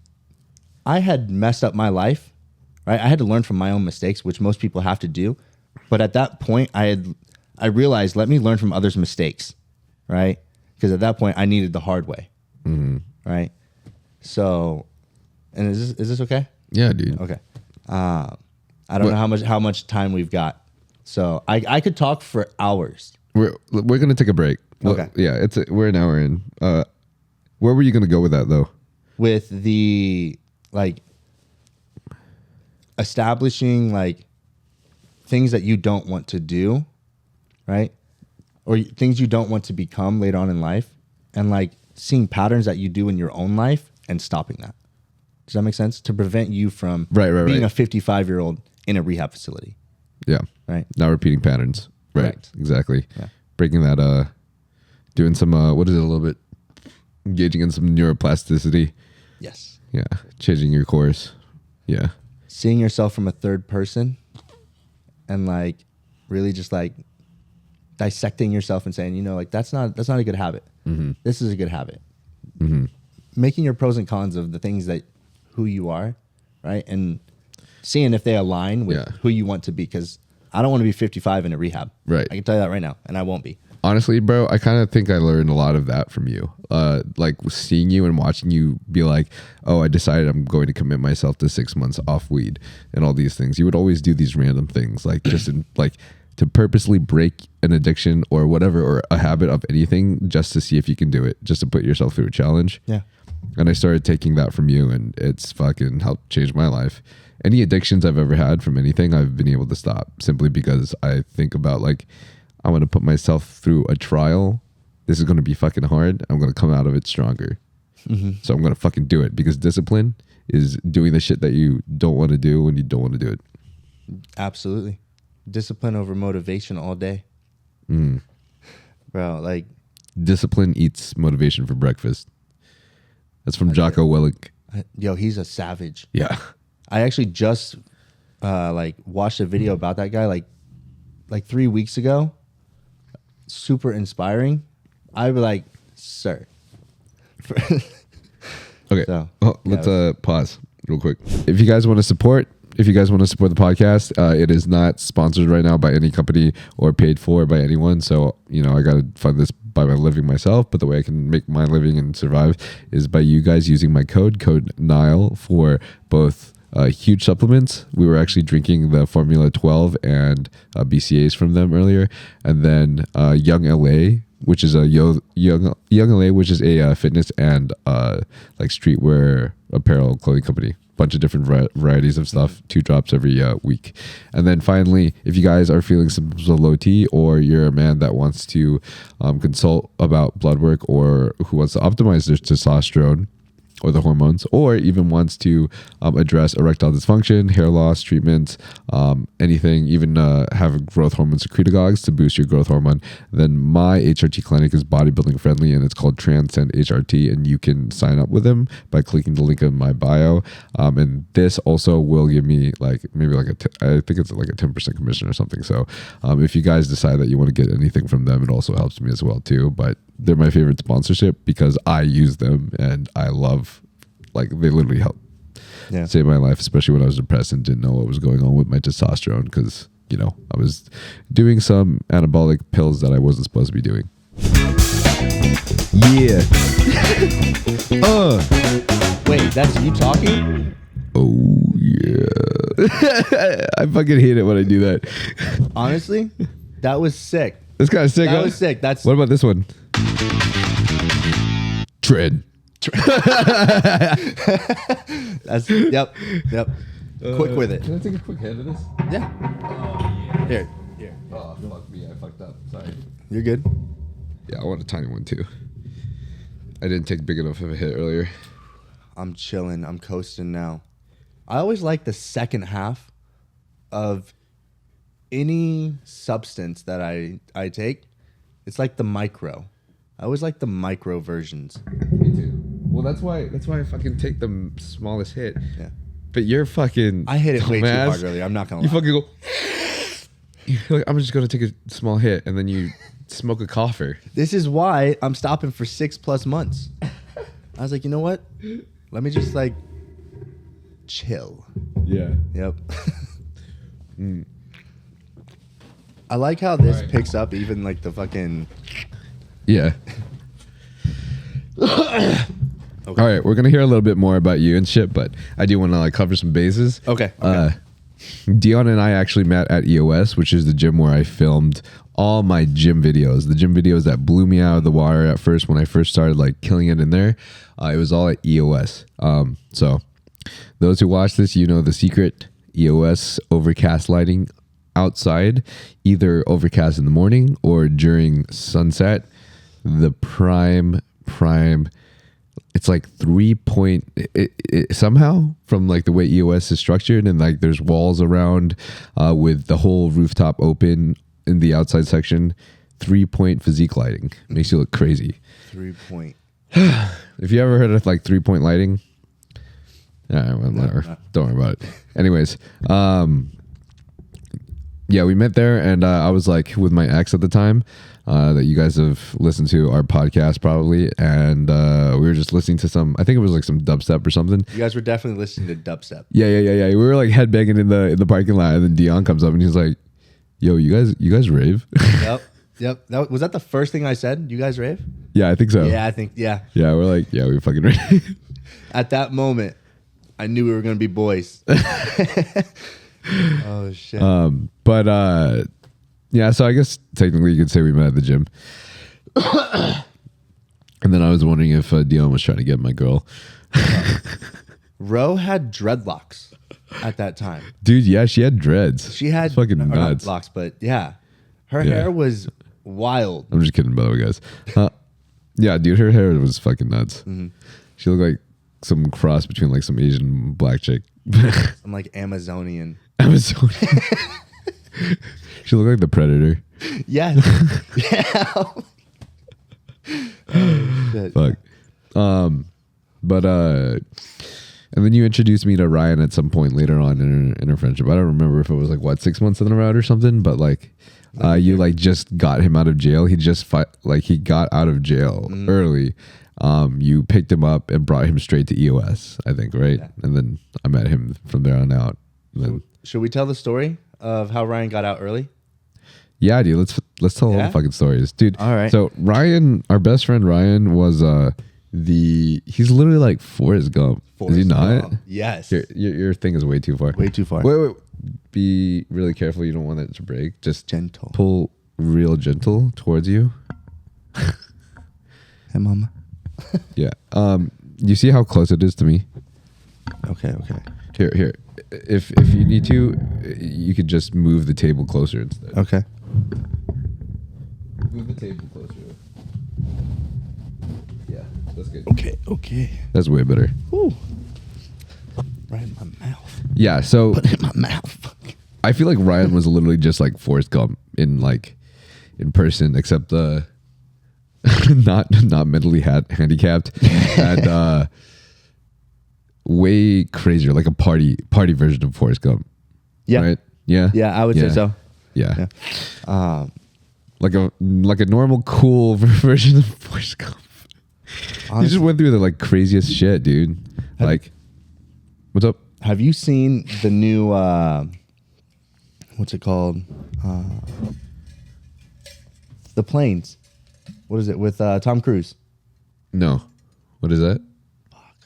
Speaker 1: I had messed up my life, right? I had to learn from my own mistakes, which most people have to do. But at that point, I realized, let me learn from others' mistakes, right? Because at that point, I needed the hard way, right? So, and is this okay?
Speaker 2: Yeah, dude.
Speaker 1: Okay. I don't know how much time we've got, so I could talk for hours.
Speaker 2: We're gonna take a break.
Speaker 1: Okay.
Speaker 2: Yeah, we're an hour in. Where were you gonna go with that though?
Speaker 1: With the like establishing like things that you don't want to do, right? Or things you don't want to become later on in life, and like seeing patterns that you do in your own life and stopping that. Does that make sense? To prevent you from being a 55-year-old in a rehab facility.
Speaker 2: Yeah.
Speaker 1: Right.
Speaker 2: Not repeating patterns. Right.
Speaker 1: Correct.
Speaker 2: Exactly.
Speaker 1: Yeah.
Speaker 2: Breaking that, doing some, what is it, a little bit, engaging in some neuroplasticity.
Speaker 1: Yes.
Speaker 2: Yeah. Changing your course. Yeah.
Speaker 1: Seeing yourself from a third person and like really just like dissecting yourself and saying, you know, like that's not a good habit. This is a good habit. Making your pros and cons of the things that who you are, right? And seeing if they align with who you want to be. Because I don't want to be 55 in a rehab.
Speaker 2: Right.
Speaker 1: I can tell you that right now, and I won't be.
Speaker 2: Honestly, bro, I kind of think I learned a lot of that from you. Like seeing you and watching you be like, oh, I decided I'm going to commit myself to 6 months off weed and all these things. You would always do these random things, like just in, like to purposely break an addiction or whatever, or a habit of anything, just to see if you can do it, just to put yourself through a challenge.
Speaker 1: Yeah.
Speaker 2: And I started taking that from you, and it's fucking helped change my life. Any addictions I've ever had from anything, I've been able to stop simply because I think about like, I want to put myself through a trial. This is going to be fucking hard. I'm going to come out of it stronger. So I'm going to fucking do it, because discipline is doing the shit that you don't want to do when you don't want to do it.
Speaker 1: Absolutely. Discipline over motivation all day. Bro, like.
Speaker 2: Discipline eats motivation for breakfast. That's from Jocko Willink.
Speaker 1: Yo, he's a savage.
Speaker 2: Yeah.
Speaker 1: I actually just like watched a video about that guy like 3 weeks ago. Super inspiring. I'd be like, sir.
Speaker 2: Okay.
Speaker 1: So,
Speaker 2: let's pause real quick. If you guys want to support the podcast, it is not sponsored right now by any company or paid for by anyone. So, I got to fund this by my living myself. But the way I can make my living and survive is by you guys using my code Nyle, for both huge supplements. We were actually drinking the Formula 12 and BCAs from them earlier. And then Young LA, which is a Young LA, which is a fitness and like streetwear apparel clothing company. Bunch of different varieties of stuff. 2 drops every week. And then finally, if you guys are feeling symptoms of low T, or you're a man that wants to consult about blood work, or who wants to optimize their testosterone or the hormones, or even wants to address erectile dysfunction, hair loss treatments, anything, even have growth hormone secretagogues to boost your growth hormone, then my HRT clinic is bodybuilding friendly, and it's called Transcend HRT, and you can sign up with them by clicking the link in my bio. And this also will give me like maybe like I think it's like a 10% commission or something. So if you guys decide that you want to get anything from them, it also helps me as well too. But they're my favorite sponsorship because I use them and I love, like, they literally help save my life, especially when I was depressed and didn't know what was going on with my testosterone, because, I was doing some anabolic pills that I wasn't supposed to be doing. Yeah.
Speaker 1: Wait, that's you talking?
Speaker 2: Oh, yeah. I fucking hate it when I do that.
Speaker 1: Honestly, that was sick.
Speaker 2: That's kind of sick,
Speaker 1: That was sick. What
Speaker 2: about this one? Tren.
Speaker 1: That's yep. Quick with it.
Speaker 2: Can I take a quick hit of this?
Speaker 1: Yeah. Here.
Speaker 2: Oh, fuck me. I fucked up. Sorry.
Speaker 1: You're good.
Speaker 2: Yeah, I want a tiny one too. I didn't take big enough of a hit earlier.
Speaker 1: I'm chilling. I'm coasting now. I always like the second half of any substance that I take. It's like the micro. I always like the micro versions.
Speaker 2: Me too. Well, that's why I fucking take the smallest hit.
Speaker 1: Yeah.
Speaker 2: But you're fucking.
Speaker 1: I hit it way too hard earlier. I'm not gonna lie.
Speaker 2: You fucking go. You're like, I'm just gonna take a small hit, and then you smoke a cougher.
Speaker 1: This is why I'm stopping for 6+ months. I was like, you know what? Let me just like chill.
Speaker 2: Yeah.
Speaker 1: Yep. I like how this picks up even like the fucking.
Speaker 2: Yeah. Okay. All right, we're gonna hear a little bit more about you and shit, but I do want to like cover some bases.
Speaker 1: Okay.
Speaker 2: Dion and I actually met at EOS, which is the gym where I filmed all my gym videos. The gym videos that blew me out of the water at first when I first started like killing it in there. It was all at EOS. So those who watch this, you know the secret. EOS overcast lighting outside, either overcast in the morning or during sunset. The prime. It's like 3 point. Somehow from like the way EOS is structured, and like there's walls around with the whole rooftop open in the outside section. 3-point physique lighting makes you look crazy.
Speaker 1: 3-point.
Speaker 2: If you ever heard of like 3-point lighting, whatever. Don't worry about it. Anyways, yeah, we met there, and I was like with my ex at the time. that you guys have listened to our podcast probably, and we were just listening to some. I think it was like some dubstep or something.
Speaker 1: You guys were definitely listening to dubstep.
Speaker 2: Yeah. We were like headbanging in the parking lot, and then Dion comes up and he's like, "Yo, you guys rave?"
Speaker 1: Yep. Was that the first thing I said? You guys rave?
Speaker 2: Yeah, I think so.
Speaker 1: Yeah, I think yeah.
Speaker 2: Yeah, we're like, yeah, we fucking rave.
Speaker 1: At that moment, I knew we were gonna be boys. Oh shit.
Speaker 2: But yeah, so I guess technically you could say we met at the gym. And then I was wondering if Dion was trying to get my girl.
Speaker 1: Ro had dreadlocks at that time.
Speaker 2: Dude, yeah, she had dreads.
Speaker 1: She had
Speaker 2: it's fucking nuts.
Speaker 1: Not locks, but yeah. Her hair was wild.
Speaker 2: I'm just kidding, by the way, guys. Yeah, dude, her hair was fucking nuts. Mm-hmm. She looked like some cross between like some Asian black chick.
Speaker 1: I'm like Amazonian.
Speaker 2: Amazonian. She looked like the Predator.
Speaker 1: Yeah. Yeah. Oh, shit.
Speaker 2: Fuck. But and then you introduced me to Ryan at some point later on in our friendship. I don't remember if it was like what 6 months in a row or something, but like you like just got him out of jail. He just he got out of jail early. You picked him up and brought him straight to EOS, I think, right? Yeah. And then I met him from there on out.
Speaker 1: Should we tell the story of how Ryan got out early?
Speaker 2: Yeah, dude. Let's tell all the fucking stories, dude.
Speaker 1: All right.
Speaker 2: So Ryan, our best friend Ryan, was he's literally like Forrest Gump. Is he not?
Speaker 1: Gump. Yes.
Speaker 2: Your thing is way too far.
Speaker 1: Way too far.
Speaker 2: Wait. Be really careful. You don't want it to break. Just
Speaker 1: gentle.
Speaker 2: Pull real gentle towards you.
Speaker 1: Hey, mama.
Speaker 2: Yeah. You see how close it is to me?
Speaker 1: Okay.
Speaker 2: Here. If you need to, you could just move the table closer instead.
Speaker 1: Okay.
Speaker 2: Move the table closer. Yeah, that's good.
Speaker 1: Okay.
Speaker 2: That's way better.
Speaker 1: Ooh. Right in my mouth.
Speaker 2: Yeah, so
Speaker 1: put it in my mouth.
Speaker 2: I feel like Ryan was literally just like Forrest Gump in person, except not mentally handicapped and way crazier, like a party version of Forrest Gump.
Speaker 1: Yeah.
Speaker 2: Right? Yeah.
Speaker 1: Yeah, I would say so.
Speaker 2: Yeah. Like a normal cool version of Forrest Gump. Honestly, he just went through the like craziest shit, dude. What's up?
Speaker 1: Have you seen the new what's it called? The Planes. What is it with Tom Cruise?
Speaker 2: No. What is that?
Speaker 1: Fuck.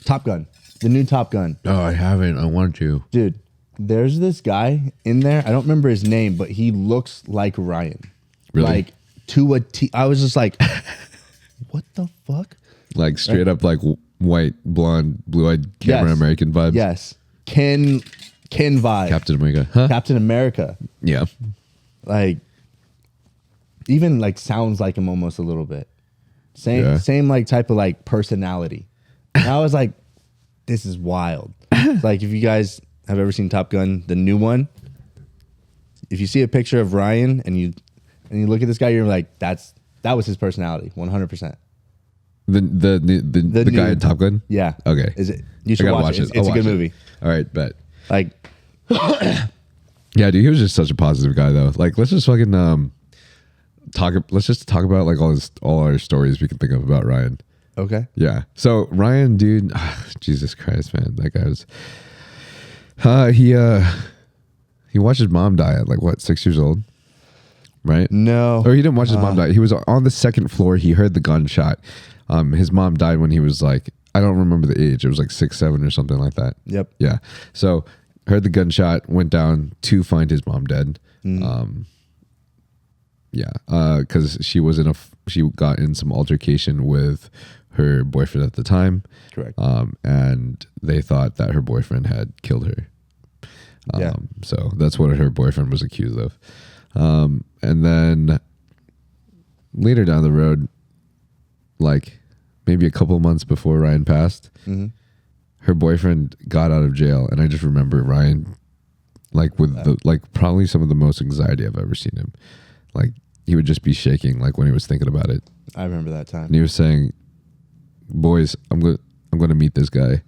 Speaker 1: Top Gun. The new Top Gun.
Speaker 2: Oh, I haven't. I want to.
Speaker 1: Dude, there's this guy in there. I don't remember his name, but he looks like Ryan.
Speaker 2: Really?
Speaker 1: Like to a T. I was just like, what the fuck?
Speaker 2: Like straight up like white, blonde, blue-eyed Cameron American vibes.
Speaker 1: Yes. Ken vibe.
Speaker 2: Captain America. Huh?
Speaker 1: Captain America.
Speaker 2: Yeah.
Speaker 1: Like even like sounds like him almost a little bit. Same like type of like personality. And I was like, this is wild. Like if you guys have ever seen Top Gun, the new one, if you see a picture of Ryan and you look at this guy, you're like, that was his personality, 100%.
Speaker 2: The guy in Top Gun?
Speaker 1: Yeah.
Speaker 2: Okay.
Speaker 1: Is it? You should watch it. It's a good movie.
Speaker 2: All right, bet.
Speaker 1: Like,
Speaker 2: yeah, dude, he was just such a positive guy though. Like, let's just fucking let's just talk about like all our stories we can think of about Ryan.
Speaker 1: Okay.
Speaker 2: Yeah. So Ryan, dude, Jesus Christ, man, that guy was. He watched his mom die at like what 6 years old, right?
Speaker 1: No.
Speaker 2: Or he didn't watch his mom die. He was on the second floor. He heard the gunshot. His mom died when he was like, I don't remember the age. It was like 6, 7 or something like that.
Speaker 1: Yep.
Speaker 2: Yeah. So heard the gunshot, went down to find his mom dead. Yeah. Because she got in some altercation with her boyfriend at the time.
Speaker 1: Correct.
Speaker 2: And they thought that her boyfriend had killed her. So that's what her boyfriend was accused of. And then later down the road, like maybe a couple months before Ryan passed, her boyfriend got out of jail. And I just remember Ryan, like with probably some of the most anxiety I've ever seen him. Like he would just be shaking, like when he was thinking about it.
Speaker 1: I remember that time.
Speaker 2: And he was saying, boys, I'm going to meet this guy.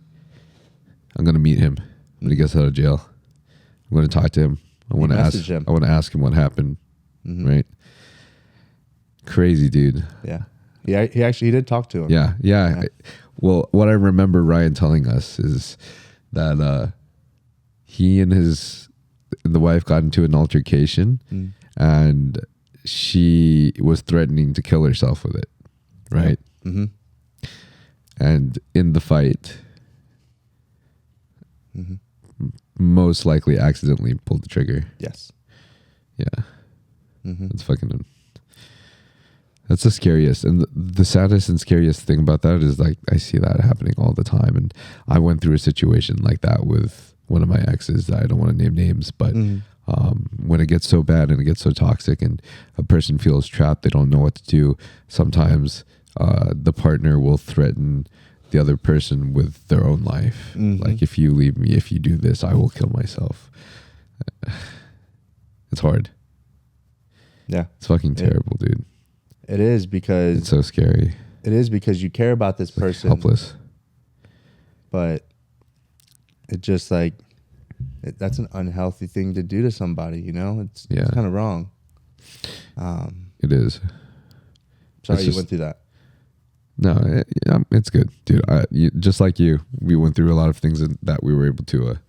Speaker 2: I'm going to meet him when he gets out of jail. I'm going to talk to him. I want to ask him what happened. Right. Crazy, dude.
Speaker 1: Yeah. Yeah, he did talk to him.
Speaker 2: Yeah. Well, what I remember Ryan telling us is that he and the wife got into an altercation, and she was threatening to kill herself with it, right?
Speaker 1: Yeah. Mm-hmm.
Speaker 2: And in the fight, most likely accidentally pulled the trigger.
Speaker 1: Yes.
Speaker 2: Yeah. That's the scariest. And the saddest and scariest thing about that is like, I see that happening all the time. And I went through a situation like that with one of my exes. I don't want to name names, but when it gets so bad and it gets so toxic and a person feels trapped, they don't know what to do. Sometimes the partner will threaten the other person with their own life. Like, if you leave me, if you do this, I will kill myself. It's hard.
Speaker 1: Yeah.
Speaker 2: It's fucking terrible, dude.
Speaker 1: It is, because
Speaker 2: it's so scary.
Speaker 1: It is, because you care about this person.
Speaker 2: Helpless.
Speaker 1: But it just like, that's an unhealthy thing to do to somebody, you know? It's kind of wrong.
Speaker 2: It is.
Speaker 1: Sorry you went through that.
Speaker 2: No, it's good, dude. Just like you, we went through a lot of things that we were able to.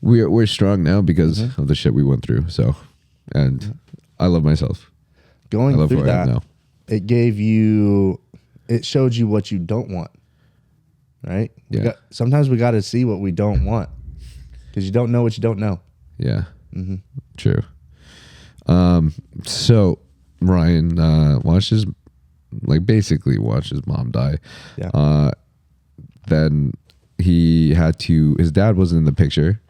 Speaker 2: We're strong now because of the shit we went through. So, and I love myself.
Speaker 1: Going through that, it showed you what you don't want, right?
Speaker 2: Yeah.
Speaker 1: Sometimes we got to see what we don't want, because you don't know what you don't know.
Speaker 2: Yeah. True. So Ryan basically watched his mom die.
Speaker 1: Yeah.
Speaker 2: Then his dad wasn't in the picture.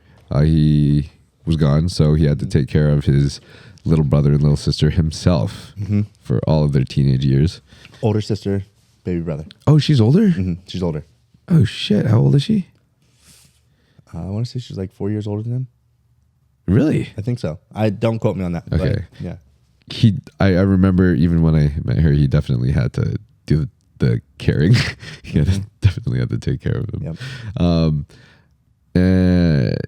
Speaker 2: He was gone, so he had to take care of his little brother and little sister himself for all of their teenage years.
Speaker 1: Older sister, baby brother.
Speaker 2: Oh, she's older?
Speaker 1: She's older.
Speaker 2: Oh, shit. How old is she?
Speaker 1: I want to say she's like 4 years older than him.
Speaker 2: Really?
Speaker 1: I think so. I don't quote me on that.
Speaker 2: Okay.
Speaker 1: But yeah.
Speaker 2: I remember even when I met her, he definitely had to do the caring. He definitely had to take care of him.
Speaker 1: Yep.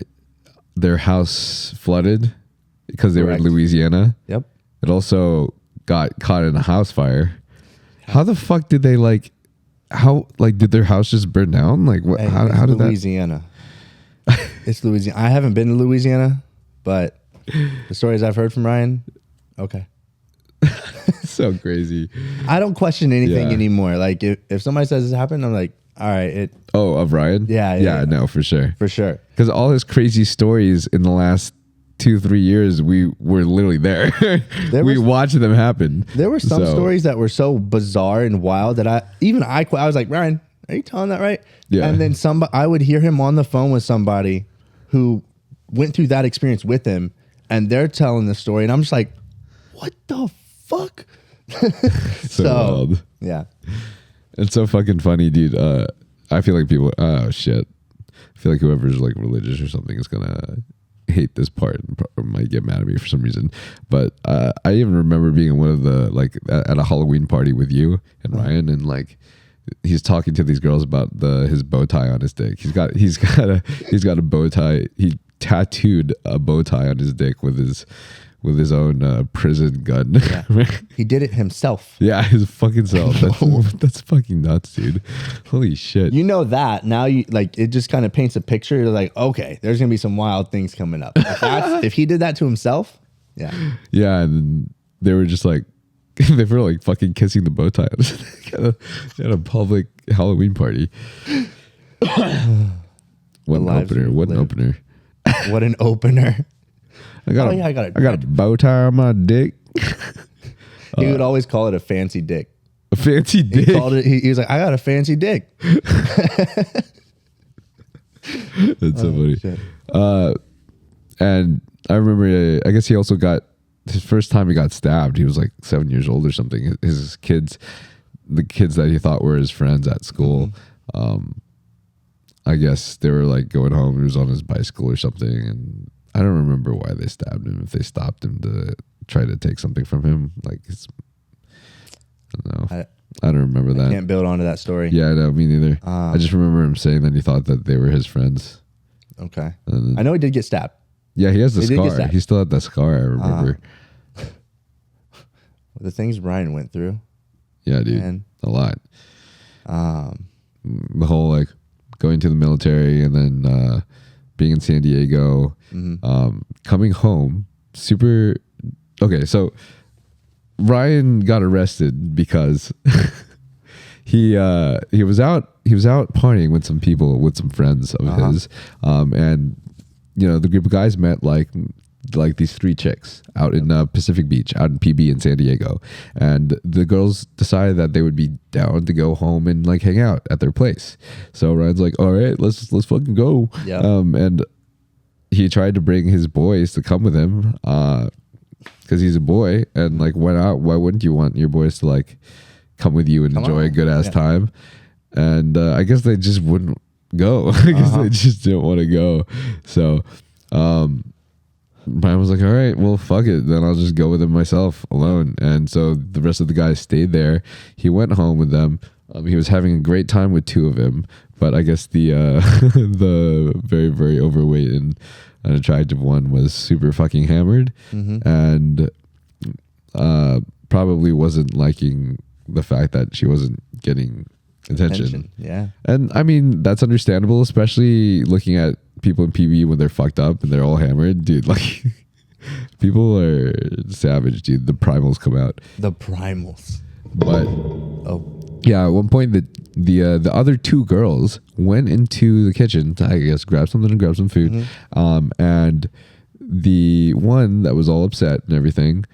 Speaker 2: Their house flooded because they were in Louisiana.
Speaker 1: Yep.
Speaker 2: It also got caught in a house fire. How the fuck did they did their house just burn down? Like what? How did
Speaker 1: Louisiana. It's Louisiana. I haven't been to Louisiana, but the stories I've heard from Ryan, okay.
Speaker 2: So crazy.
Speaker 1: I don't question anything anymore. Like if somebody says this happened, I'm like, all right.
Speaker 2: Of Ryan?
Speaker 1: Yeah.
Speaker 2: No, for sure.
Speaker 1: For sure.
Speaker 2: Because all his crazy stories in the last 2-3 years, we were literally there. We watched them happen.
Speaker 1: There were some stories that were so bizarre and wild that I was like, Ryan, are you telling that right?
Speaker 2: Yeah.
Speaker 1: And then I would hear him on the phone with somebody who went through that experience with him, and they're telling the story, and I'm just like, what the fuck?
Speaker 2: So wild.
Speaker 1: Yeah.
Speaker 2: It's so fucking funny, dude. I feel like people, oh shit. I feel like whoever's like religious or something is gonna hate this part and might get mad at me for some reason. But I even remember being in one of the, at a Halloween party with you and Ryan, and he's talking to these girls about his bow tie on his dick. He's got a bow tie. He tattooed a bow tie on his dick with his own prison gun.
Speaker 1: Yeah. He did it himself.
Speaker 2: Yeah, his fucking self. That's fucking nuts, dude. Holy shit.
Speaker 1: You know that now, it just kind of paints a picture. You're like, okay, there's gonna be some wild things coming up. If he did that to himself, yeah.
Speaker 2: Yeah, and they were just like, they were like fucking kissing the bow tie at a public Halloween party. What an opener! What an opener!
Speaker 1: What an opener!
Speaker 2: I got a bow tie on my dick.
Speaker 1: He would always call it a fancy dick.
Speaker 2: A fancy dick?
Speaker 1: He was like, I got a fancy dick.
Speaker 2: That's so funny. Shit. And I remember, I guess he also got, his first time he got stabbed, he was like 7 years old or something. His kids, the kids that he thought were his friends at school, I guess they were like going home. He was on his bicycle or something, and I don't remember why they stabbed him. If they stopped him to try to take something from him, I don't know. I don't remember that.
Speaker 1: I can't build onto that story.
Speaker 2: Yeah, no, me neither. I just remember him saying that he thought that they were his friends.
Speaker 1: Okay. I know he did get stabbed.
Speaker 2: Yeah, he has the scar. He still had that scar, I remember.
Speaker 1: the things Ryan went through.
Speaker 2: Yeah, dude.
Speaker 1: Man.
Speaker 2: A lot.
Speaker 1: Um,
Speaker 2: The whole like going to the military and then being in San Diego, coming home, super. Okay, so Ryan got arrested because he was out partying with some people, with some friends of his, and the group of guys met like these 3 chicks out in Pacific Beach, out in PB in San Diego, and the girls decided that they would be down to go home and like hang out at their place. So Ryan's like, all right, let's fucking go.
Speaker 1: Yeah.
Speaker 2: And he tried to bring his boys to come with him, because he's a boy, and like went out. Why wouldn't you want your boys to like come with you and enjoy a good ass time? And I guess they just wouldn't go. I guess they just didn't want to go. So Brian was like, all right, well, fuck it. Then I'll just go with him myself alone. And so the rest of the guys stayed there. He went home with them. He was having a great time with 2 of them. But I guess the the very, very overweight and unattractive one was super fucking hammered. And probably wasn't liking the fact that she wasn't getting attention.
Speaker 1: Yeah.
Speaker 2: And I mean, that's understandable, especially looking at people in PB when they're fucked up and they're all hammered. Dude, like, people are savage, dude. The primals come out.
Speaker 1: The primals.
Speaker 2: But yeah, at one point the other 2 girls went into the kitchen to, I guess, grab something and grab some food. And the one that was all upset and everything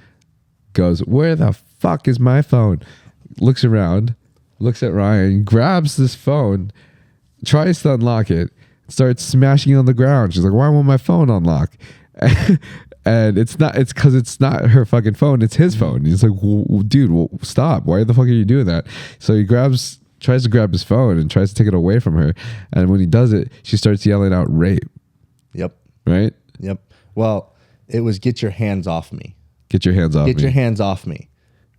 Speaker 2: goes, where the fuck is my phone? Looks around, looks at Ryan, grabs this phone, tries to unlock it, starts smashing it on the ground. She's like, why won't my phone unlock? And it's because it's not her fucking phone, it's his phone. He's like, well, dude, stop. Why the fuck are you doing that? So he tries to grab his phone and tries to take it away from her. And when he does it, she starts yelling out rape.
Speaker 1: Yep.
Speaker 2: Right?
Speaker 1: Yep. Well, it was get your hands off me.
Speaker 2: Get your hands off me.
Speaker 1: Get your hands off me.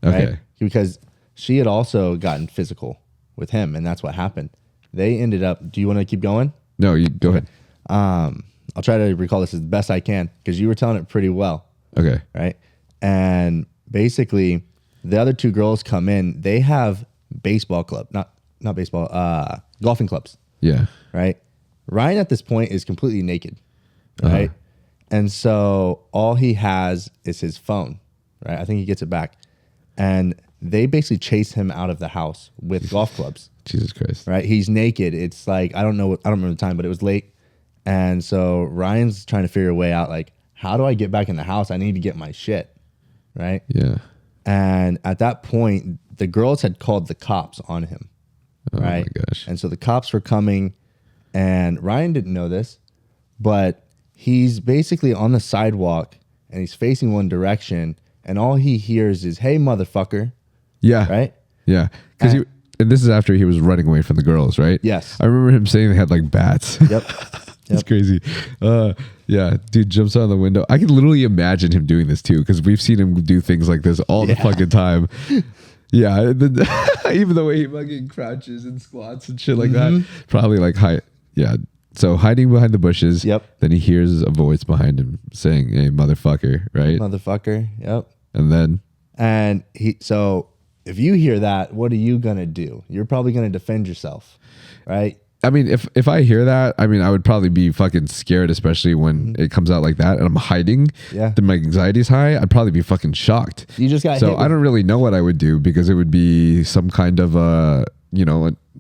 Speaker 2: Okay.
Speaker 1: Right? Because she had also gotten physical with him, and that's what happened. They ended up, do you want to keep going?
Speaker 2: No, you go ahead.
Speaker 1: I'll try to recall this as best I can because you were telling it pretty well.
Speaker 2: Okay.
Speaker 1: Right. And basically the other 2 girls come in, they have baseball club, not baseball, golfing clubs.
Speaker 2: Yeah.
Speaker 1: Right. Ryan at this point is completely naked. Right. And so all he has is his phone. Right. I think he gets it back. And they basically chase him out of the house with golf clubs.
Speaker 2: Jesus Christ.
Speaker 1: Right. He's naked. It's like, I don't remember the time, but it was late. And so Ryan's trying to figure a way out, like, how do I get back in the house? I need to get my shit. Right.
Speaker 2: Yeah.
Speaker 1: And at that point, the girls had called the cops on him.
Speaker 2: Oh
Speaker 1: right.
Speaker 2: my gosh.
Speaker 1: And so the cops were coming, and Ryan didn't know this, but he's basically on the sidewalk and he's facing one direction, and all he hears is, hey, motherfucker.
Speaker 2: Yeah.
Speaker 1: Right.
Speaker 2: Yeah. Because and this is after he was running away from the girls, right?
Speaker 1: Yes.
Speaker 2: I remember him saying they had like bats.
Speaker 1: Yep.
Speaker 2: It's crazy. Yeah, dude jumps out of the window. I can literally imagine him doing this too, because we've seen him do things like this all the fucking time. Yeah, even the way he fucking crouches and squats and shit like that. Probably like so hiding behind the bushes.
Speaker 1: Yep.
Speaker 2: Then he hears a voice behind him saying, hey, motherfucker, right?
Speaker 1: Motherfucker. Yep.
Speaker 2: And
Speaker 1: so if you hear that, what are you going to do? You're probably going to defend yourself, right?
Speaker 2: I mean, if I hear that, I mean, I would probably be fucking scared, especially when it comes out like that and I'm hiding. Yeah. Then my anxiety's high. I'd probably be fucking shocked.
Speaker 1: You just got
Speaker 2: so I don't really know what I would do, because it would be some kind of a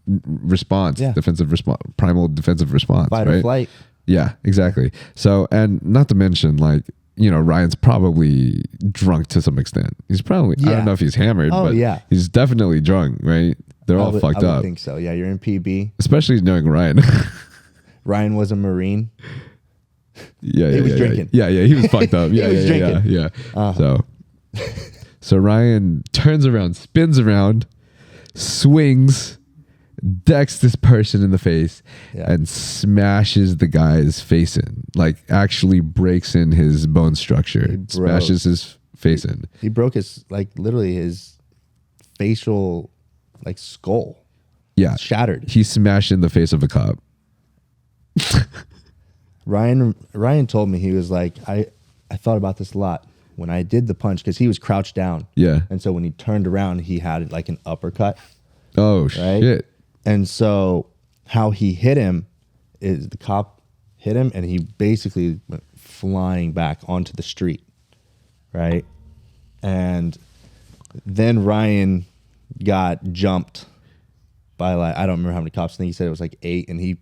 Speaker 2: response, defensive response, primal defensive response,
Speaker 1: fight
Speaker 2: right?
Speaker 1: or flight.
Speaker 2: Yeah, exactly. So, and not to mention, like, Ryan's probably drunk to some extent. He's probably, I don't know if he's hammered, but he's definitely drunk, right? They're all fucked up.
Speaker 1: I think so. Yeah, you're in PB.
Speaker 2: Especially knowing Ryan.
Speaker 1: Ryan was a Marine.
Speaker 2: Yeah,
Speaker 1: he was drinking.
Speaker 2: Yeah, he was fucked up. Yeah,
Speaker 1: he was drinking.
Speaker 2: Yeah. So Ryan turns around, spins around, swings, decks this person in the face, and smashes the guy's face in. Like, actually breaks in his bone structure. Smashes his face in.
Speaker 1: He broke his, like, literally his facial, like, skull.
Speaker 2: Yeah.
Speaker 1: Shattered.
Speaker 2: He smashed in the face of a cop.
Speaker 1: Ryan told me, he was like, I thought about this a lot. when I did the punch, because he was crouched down.
Speaker 2: Yeah.
Speaker 1: And so when he turned around, he had like an uppercut.
Speaker 2: Oh,
Speaker 1: right?
Speaker 2: shit.
Speaker 1: And so how he hit him is the cop hit him and he basically went flying back onto the street. Right. And then Ryan got jumped by like, I don't remember how many cops. I think he said it was like 8, and he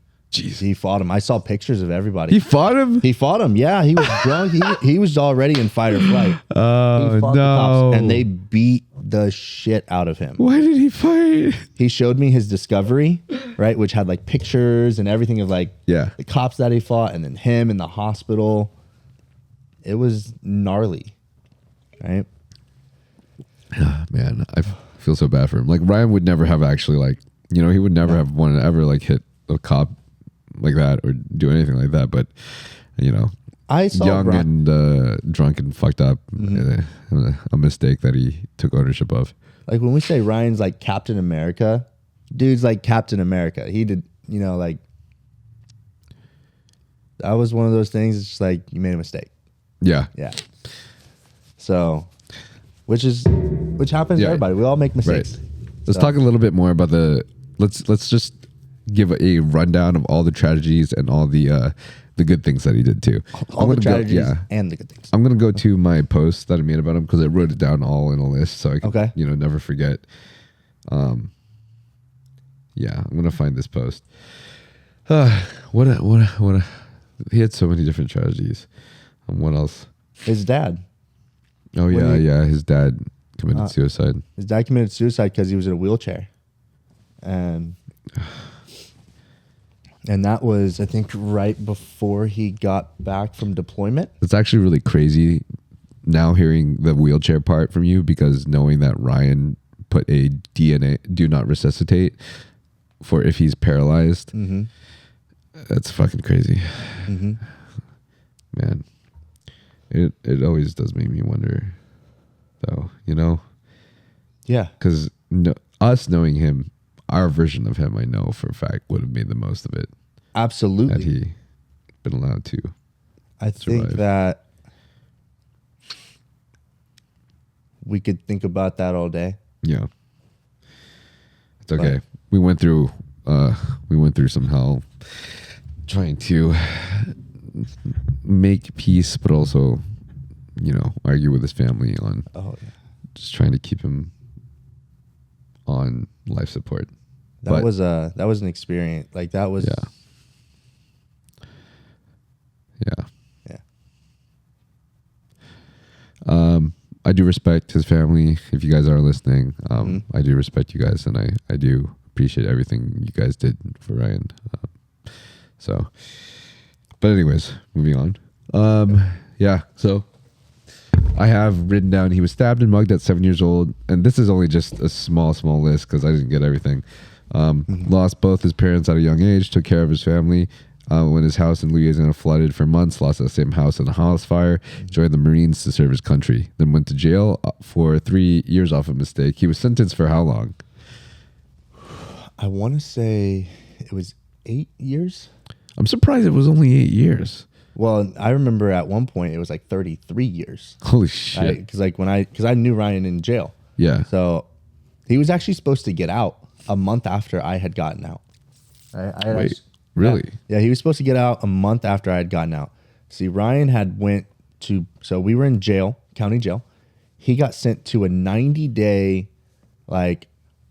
Speaker 1: fought him. I saw pictures of everybody.
Speaker 2: He fought him?
Speaker 1: He fought him. Yeah, he was drunk. He was already in fight or flight.
Speaker 2: Oh, no.
Speaker 1: The cops, and they beat the shit out of him.
Speaker 2: Why did he fight?
Speaker 1: He showed me his discovery, right, which had like pictures and everything of like the cops that he fought, and then him in the hospital. It was gnarly, right?
Speaker 2: Man, I feel so bad for him. Like Ryan would never have actually like, he would never have wanted to ever like hit a cop like that or do anything like that. But,
Speaker 1: I saw
Speaker 2: young and drunk and fucked up, a mistake that he took ownership of.
Speaker 1: Like when we say Ryan's like Captain America, dude's like Captain America. He did, like that was one of those things. It's just like you made a mistake.
Speaker 2: Yeah.
Speaker 1: Yeah. So, which happens to everybody. We all make mistakes.
Speaker 2: Right. Let's talk a little bit more about let's just give a rundown of all the tragedies and all the good things that he did too.
Speaker 1: All the tragedies and the good things.
Speaker 2: I'm gonna go to my post that I made about him because I wrote it down all in a list so I can never forget. I'm gonna find this post. He had so many different tragedies. What else?
Speaker 1: His dad.
Speaker 2: Oh yeah. His dad committed suicide.
Speaker 1: His dad committed suicide because he was in a wheelchair, and that was, I think, right before he got back from deployment.
Speaker 2: It's actually really crazy now hearing the wheelchair part from you, because knowing that Ryan put a DNA do not resuscitate for if he's paralyzed. Mm-hmm. That's fucking crazy. Mm-hmm. Man, it always does make me wonder, though, Yeah. Because us knowing him, our version of him, I know for a fact, would have made the most of it.
Speaker 1: Absolutely.
Speaker 2: Had he been allowed to.
Speaker 1: I think that we could think about that all day.
Speaker 2: Yeah. It's okay. We went through some hell trying to make peace, but also, argue with his family on just trying to keep him on life support.
Speaker 1: That was an experience. Like that was
Speaker 2: Yeah. I do respect his family. If you guys are listening, I do respect you guys, and I do appreciate everything you guys did for Ryan. But anyways, moving on. So I have written down he was stabbed and mugged at 7 years old, and this is only just a small list because I didn't get everything. Lost both his parents at a young age, took care of his family when his house in Louisiana flooded for months, lost that same house in a house fire, joined the Marines to serve his country, then went to jail for 3 years off a mistake. He was sentenced for how long?
Speaker 1: I want to say it was 8 years.
Speaker 2: I'm surprised it was only 8 years.
Speaker 1: Well, I remember at one point it was like 33 years.
Speaker 2: Holy shit.
Speaker 1: Because I knew Ryan in jail.
Speaker 2: Yeah.
Speaker 1: So he was actually supposed to get out a month after I had gotten out.
Speaker 2: Wait, really?
Speaker 1: Yeah, he was supposed to get out a month after I had gotten out. See, Ryan had so we were in jail, county jail. He got sent to a 90-day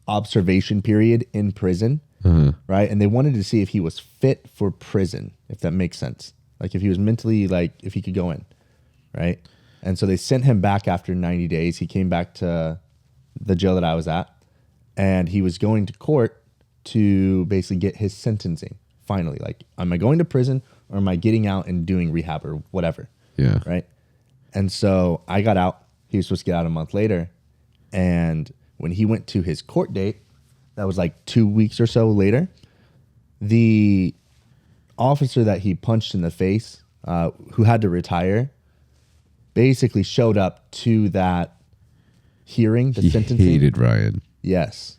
Speaker 1: observation period in prison, right? And they wanted to see if he was fit for prison, if that makes sense. Like if he was mentally, if he could go in, right? And so they sent him back after 90 days. He came back to the jail that I was at, and he was going to court to basically get his sentencing. Finally, am I going to prison or am I getting out and doing rehab or whatever?
Speaker 2: Yeah.
Speaker 1: Right. And so I got out. He was supposed to get out a month later. And when he went to his court date, that was 2 weeks or so later, the officer that he punched in the face, who had to retire, basically showed up to that hearing, the sentencing.
Speaker 2: He hated Ryan.
Speaker 1: Yes.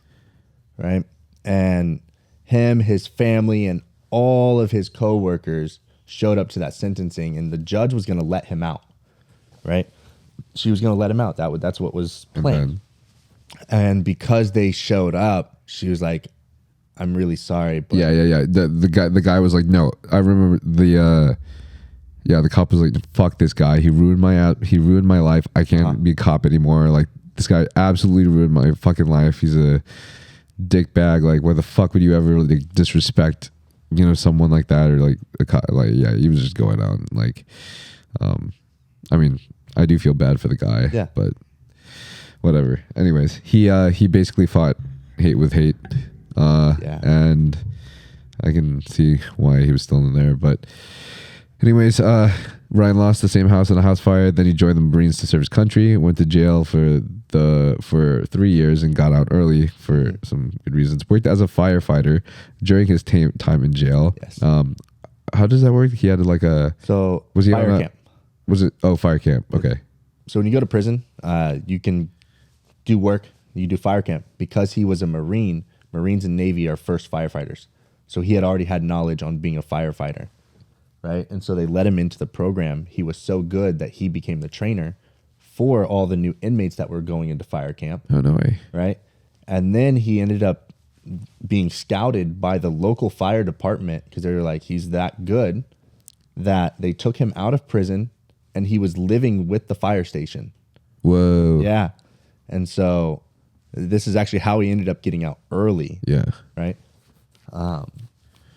Speaker 1: Right. And him, his family, and all of his coworkers showed up to that sentencing, and the judge was going to let him out. Right. she was going to let him out. That's what was planned.
Speaker 2: then-
Speaker 1: And because they showed up, she was like, I'm really sorry. But
Speaker 2: yeah. The guy was like, no. I remember the cop was like, fuck this guy. He ruined my life. I can't be a cop anymore. Like, this guy absolutely ruined my fucking life. He's a dick bag. Like, why the fuck would you ever like disrespect, you know, someone like that? Or like a cop? Like, yeah, he was just going out. Like, I mean, I do feel bad for the guy.
Speaker 1: Yeah.
Speaker 2: But whatever. Anyways, he basically fought hate with hate. And I can see why he was still in there. But anyways, Ryan lost the same house in a house fire. Then he joined the Marines to serve his country. Went to jail for 3 years and got out early for some good reasons. Worked as a firefighter during his time in jail.
Speaker 1: Yes.
Speaker 2: How does that work? He had like a was he
Speaker 1: fire
Speaker 2: on
Speaker 1: camp.
Speaker 2: Was it fire camp? Okay.
Speaker 1: So when you go to prison, you can do work. You do fire camp. Because he was a Marine, Marines and Navy are first firefighters. So he had already had knowledge on being a firefighter, right? And so they let him into the program. He was so good that he became the trainer for all the new inmates that were going into fire camp.
Speaker 2: Oh, no way.
Speaker 1: Right? And then he ended up being scouted by the local fire department because they were like, he's that good that they took him out of prison and he was living with the fire station.
Speaker 2: Whoa.
Speaker 1: Yeah. And so this is actually how he ended up getting out early.
Speaker 2: Yeah.
Speaker 1: Right.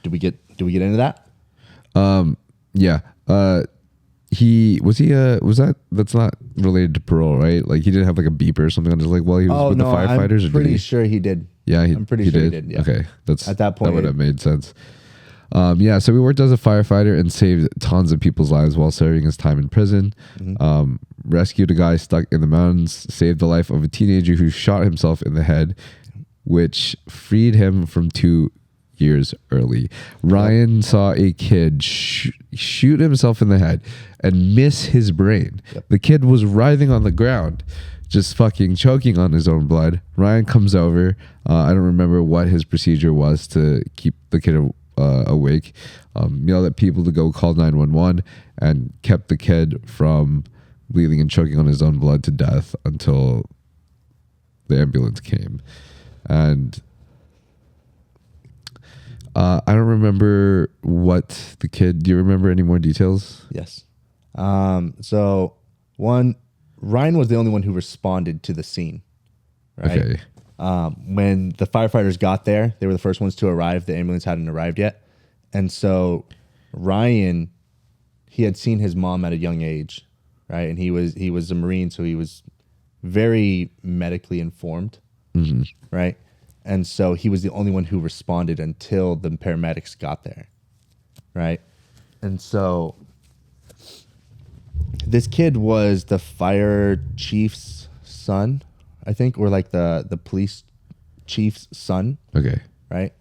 Speaker 1: Do we get into that?
Speaker 2: Yeah. That's not related to parole, right? Like he didn't have like a beeper or something on his leg while he was with the firefighters.
Speaker 1: I'm pretty sure he did.
Speaker 2: Yeah,
Speaker 1: I'm pretty sure he did. Yeah.
Speaker 2: Okay,
Speaker 1: at that point
Speaker 2: that would have made sense. Yeah, so he worked as a firefighter and saved tons of people's lives while serving his time in prison. Rescued a guy stuck in the mountains, saved the life of a teenager who shot himself in the head, which freed him from 2 years early. Ryan saw a kid shoot himself in the head and miss his brain. The kid was writhing on the ground, just fucking choking on his own blood. Ryan comes over. I don't remember what his procedure was to keep the kid awake. Yelled at people to go call 911 and kept the kid from bleeding and choking on his own blood to death until the ambulance came. And I don't remember what the kid. Do you remember any more details?
Speaker 1: Yes. So Ryan was the only one who responded to the scene. Right.
Speaker 2: Okay.
Speaker 1: When the firefighters got there, they were the first ones to arrive. The ambulance hadn't arrived yet, and so Ryan, he had seen his mom at a young age, right? And he was a Marine, so he was very medically informed, right? And so he was the only one who responded until the paramedics got there, right? And so this kid was the fire chief's son, I think, or like the police chief's son.
Speaker 2: Okay.
Speaker 1: Right.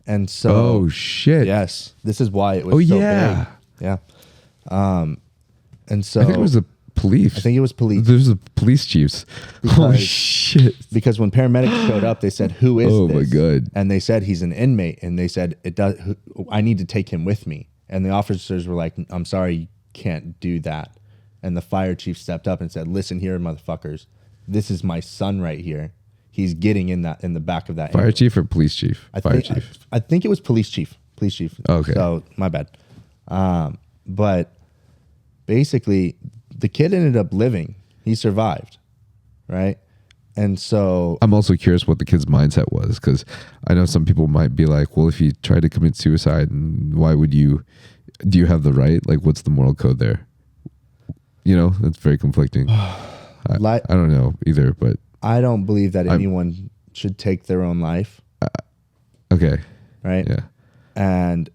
Speaker 1: And so,
Speaker 2: oh shit.
Speaker 1: Yes, this is why it was so big. Yeah. And so
Speaker 2: I think it was the police.
Speaker 1: I think it was police.
Speaker 2: There's the police chiefs. Oh shit.
Speaker 1: Because when paramedics showed up, they said, "Who is
Speaker 2: oh
Speaker 1: this?"
Speaker 2: my god.
Speaker 1: And they said he's an inmate, and they said I need to take him with me. And the officers were like, "I'm sorry, you can't do that." And the fire chief stepped up and said, "Listen here, motherfuckers. This is my son right here. He's getting in the back of that."
Speaker 2: Fire
Speaker 1: ambulance.
Speaker 2: chief or police chief? Fire chief.
Speaker 1: I think it was police chief. Police chief.
Speaker 2: Okay.
Speaker 1: So my bad. But basically, the kid ended up living. He survived, right? And so
Speaker 2: I'm also curious what the kid's mindset was, because I know some people might be like, well, if he tried to commit suicide, why would you? Do you have the right? Like, what's the moral code there? You know, that's very conflicting. I don't know either, but
Speaker 1: I don't believe that anyone should take their own life.
Speaker 2: Okay.
Speaker 1: Right.
Speaker 2: Yeah.
Speaker 1: And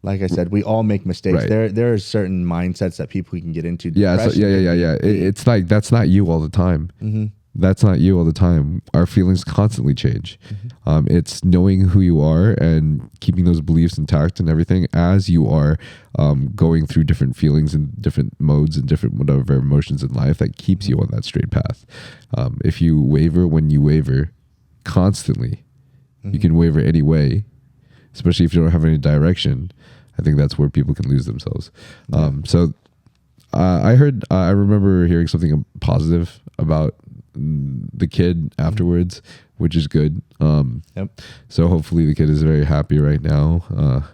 Speaker 1: like I said, we all make mistakes.
Speaker 2: Right.
Speaker 1: There are certain mindsets that people can get into.
Speaker 2: Yeah. So, yeah. It's like, that's not you all the time.
Speaker 1: Mm-hmm.
Speaker 2: That's not you all the time. Our feelings constantly change.
Speaker 1: Mm-hmm.
Speaker 2: It's knowing who you are and keeping those beliefs intact and everything as you are going through different feelings and different modes and different whatever emotions in life that keeps you on that straight path. If you waver when you waver constantly, you can waver anyway, especially if you don't have any direction. I think that's where people can lose themselves. So I remember hearing something positive about the kid afterwards, which is good.
Speaker 1: Yep.
Speaker 2: So hopefully the kid is very happy right now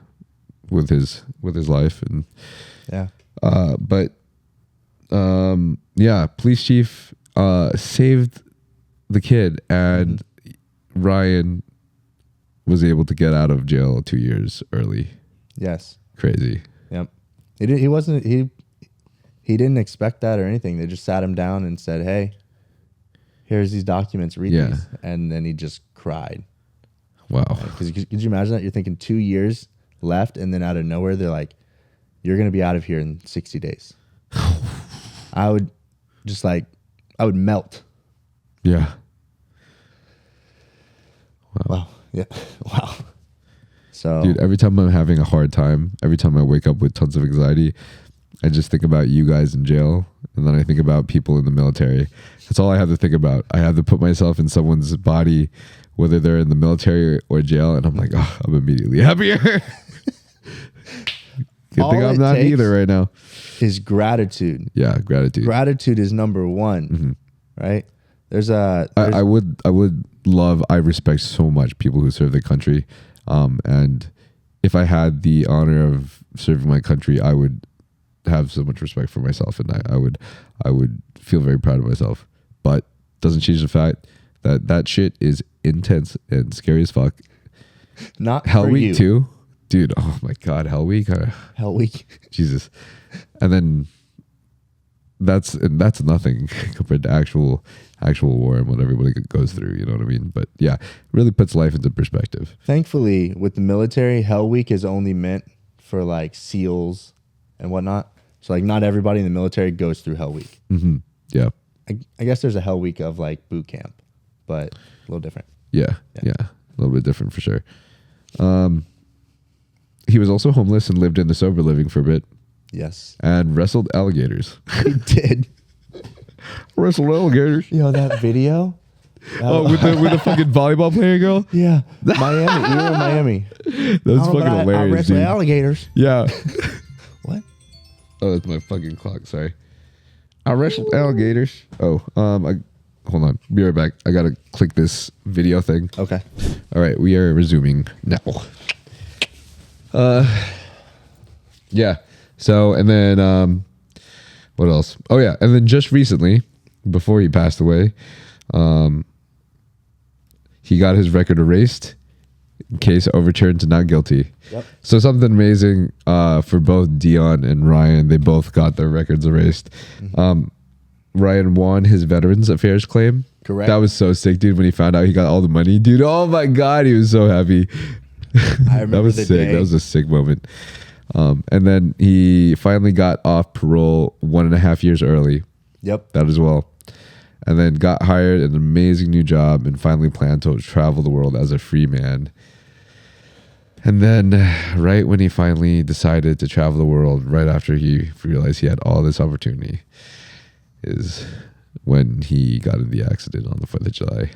Speaker 2: with his life. And
Speaker 1: Yeah.
Speaker 2: yeah, police chief saved the kid, and Ryan was able to get out of jail 2 years early.
Speaker 1: Yes.
Speaker 2: Crazy.
Speaker 1: Yep. He didn't expect that or anything. They just sat him down and said, "Hey, here's these documents. Read these." And then he just cried.
Speaker 2: Wow.
Speaker 1: Because could you imagine that? You're thinking 2 years left, and then out of nowhere, they're like, "You're going to be out of here in 60 days." I would melt.
Speaker 2: Yeah.
Speaker 1: Wow. Yeah. Wow. So,
Speaker 2: dude, every time I'm having a hard time, every time I wake up with tons of anxiety, I just think about you guys in jail, and then I think about people in the military. That's all I have to think about. I have to put myself in someone's body, whether they're in the military or jail, and I'm like, oh, I'm immediately happier. Good thing I'm not either right now.
Speaker 1: Is gratitude.
Speaker 2: Yeah, gratitude.
Speaker 1: Gratitude is number one, right?
Speaker 2: I respect so much people who serve the country, and if I had the honor of serving my country, I would have so much respect for myself, and I would feel very proud of myself. But doesn't change the fact that shit is intense and scary as fuck.
Speaker 1: Not
Speaker 2: Hell
Speaker 1: for
Speaker 2: Week
Speaker 1: you.
Speaker 2: too, dude. Oh my god, Hell Week.
Speaker 1: Hell Week.
Speaker 2: Jesus. And then that's nothing compared to actual war and what everybody goes through. You know what I mean? But yeah, it really puts life into perspective.
Speaker 1: Thankfully, with the military, Hell Week is only meant for like SEALs and whatnot. So like not everybody in the military goes through Hell Week.
Speaker 2: Yeah.
Speaker 1: I guess there's a Hell Week of like boot camp, but a little different.
Speaker 2: Yeah. A little bit different for sure. He was also homeless and lived in the sober living for a bit.
Speaker 1: Yes.
Speaker 2: And wrestled alligators.
Speaker 1: He did.
Speaker 2: Wrestled alligators.
Speaker 1: Yo, that video.
Speaker 2: With the fucking volleyball player girl?
Speaker 1: Yeah. Miami. You were in Miami.
Speaker 2: That's fucking hilarious.
Speaker 1: I wrestle
Speaker 2: dude.
Speaker 1: alligators.
Speaker 2: Yeah.
Speaker 1: What?
Speaker 2: Oh, that's my fucking clock. Sorry. I wrestled alligators. Oh, hold on. Be right back. I gotta click this video thing.
Speaker 1: Okay.
Speaker 2: All right, we are resuming now. Yeah. So, and then what else? Oh yeah, and then just recently, before he passed away, he got his record erased, case overturned to not guilty.
Speaker 1: Yep.
Speaker 2: So something amazing for both Dion and Ryan. They both got their records erased. Ryan won his Veterans Affairs claim.
Speaker 1: Correct.
Speaker 2: That was so sick, dude. When he found out he got all the money, dude. Oh my god, he was so happy.
Speaker 1: I remember
Speaker 2: that was
Speaker 1: the
Speaker 2: sick.
Speaker 1: day.
Speaker 2: That was a sick moment. And then he finally got off parole 1.5 years early.
Speaker 1: Yep.
Speaker 2: That as well. And then got hired an amazing new job and finally planned to travel the world as a free man. And then right when he finally decided to travel the world, right after he realized he had all this opportunity, is when he got in the accident on the 4th of July.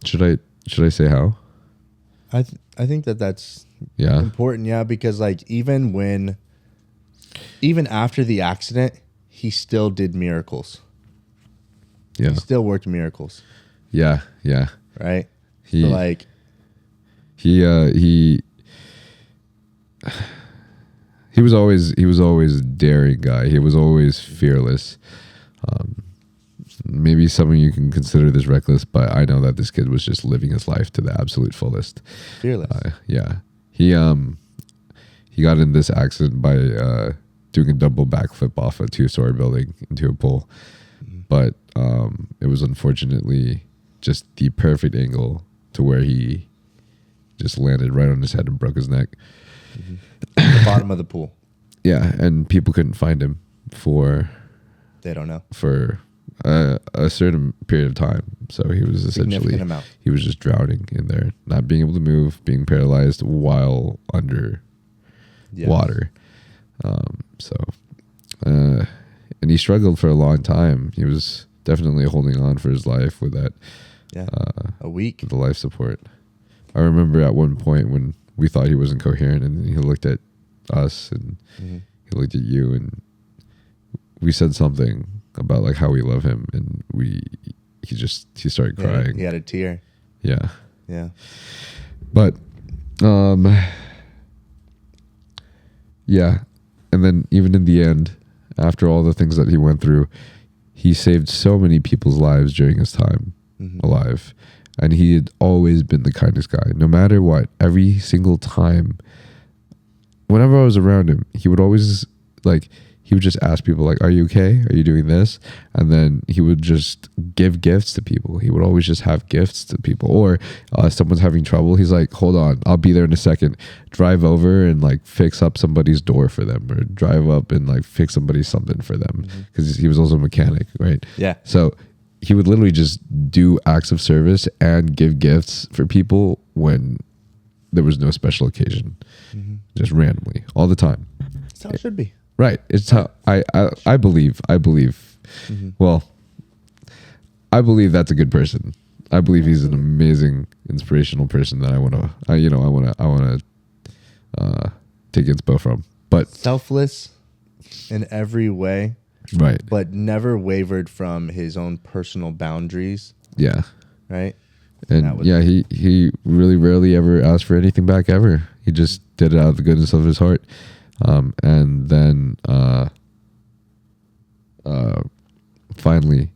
Speaker 2: Should I say how?
Speaker 1: I think that's
Speaker 2: Yeah.
Speaker 1: important, yeah, because like even after the accident, he still did miracles.
Speaker 2: Yeah.
Speaker 1: He still worked miracles,
Speaker 2: Yeah. Yeah.
Speaker 1: right?
Speaker 2: He
Speaker 1: So like
Speaker 2: he was always a daring guy. He was always fearless. Maybe some of you can consider this reckless, but I know that this kid was just living his life to the absolute fullest.
Speaker 1: fearless.
Speaker 2: Yeah. He got in this accident by doing a double backflip off a 2-story building into a pool. But it was unfortunately just the perfect angle to where he just landed right on his head and broke his neck.
Speaker 1: The bottom of the pool.
Speaker 2: Yeah, and people couldn't find him for
Speaker 1: They don't know.
Speaker 2: a certain period of time. So he was essentially
Speaker 1: Significant amount.
Speaker 2: he was just drowning in there, not being able to move, being paralyzed while under water. And he struggled for a long time. He was definitely holding on for his life with that.
Speaker 1: Yeah. A week.
Speaker 2: The life support. I remember at one point when we thought he was incoherent, and then he looked at us, and he looked at you, and we said something about like how we love him, and he started crying.
Speaker 1: He had a tear.
Speaker 2: Yeah.
Speaker 1: Yeah.
Speaker 2: But yeah. And then even in the end, after all the things that he went through, he saved so many people's lives during his time alive. And he had always been the kindest guy. No matter what, every single time, whenever I was around him, he would always he would just ask people like, are you okay? Are you doing this? And then he would just give gifts to people. He would always just have gifts to people. Or someone's having trouble. He's like, hold on, I'll be there in a second. Drive over and like fix up somebody's door for them, or drive up and like fix somebody's something for them. Because he was also a mechanic, right?
Speaker 1: Yeah.
Speaker 2: So he would literally just do acts of service and give gifts for people when there was no special occasion. Just randomly, all the time.
Speaker 1: That's how it should be.
Speaker 2: Right. It's how I believe. Well, I believe that's a good person. I believe he's an amazing, inspirational person that I want to take inspo from. But
Speaker 1: selfless in every way.
Speaker 2: Right.
Speaker 1: But never wavered from his own personal boundaries.
Speaker 2: Yeah.
Speaker 1: Right.
Speaker 2: And yeah, he really rarely ever asked for anything back ever. He just did it out of the goodness of his heart. And then finally,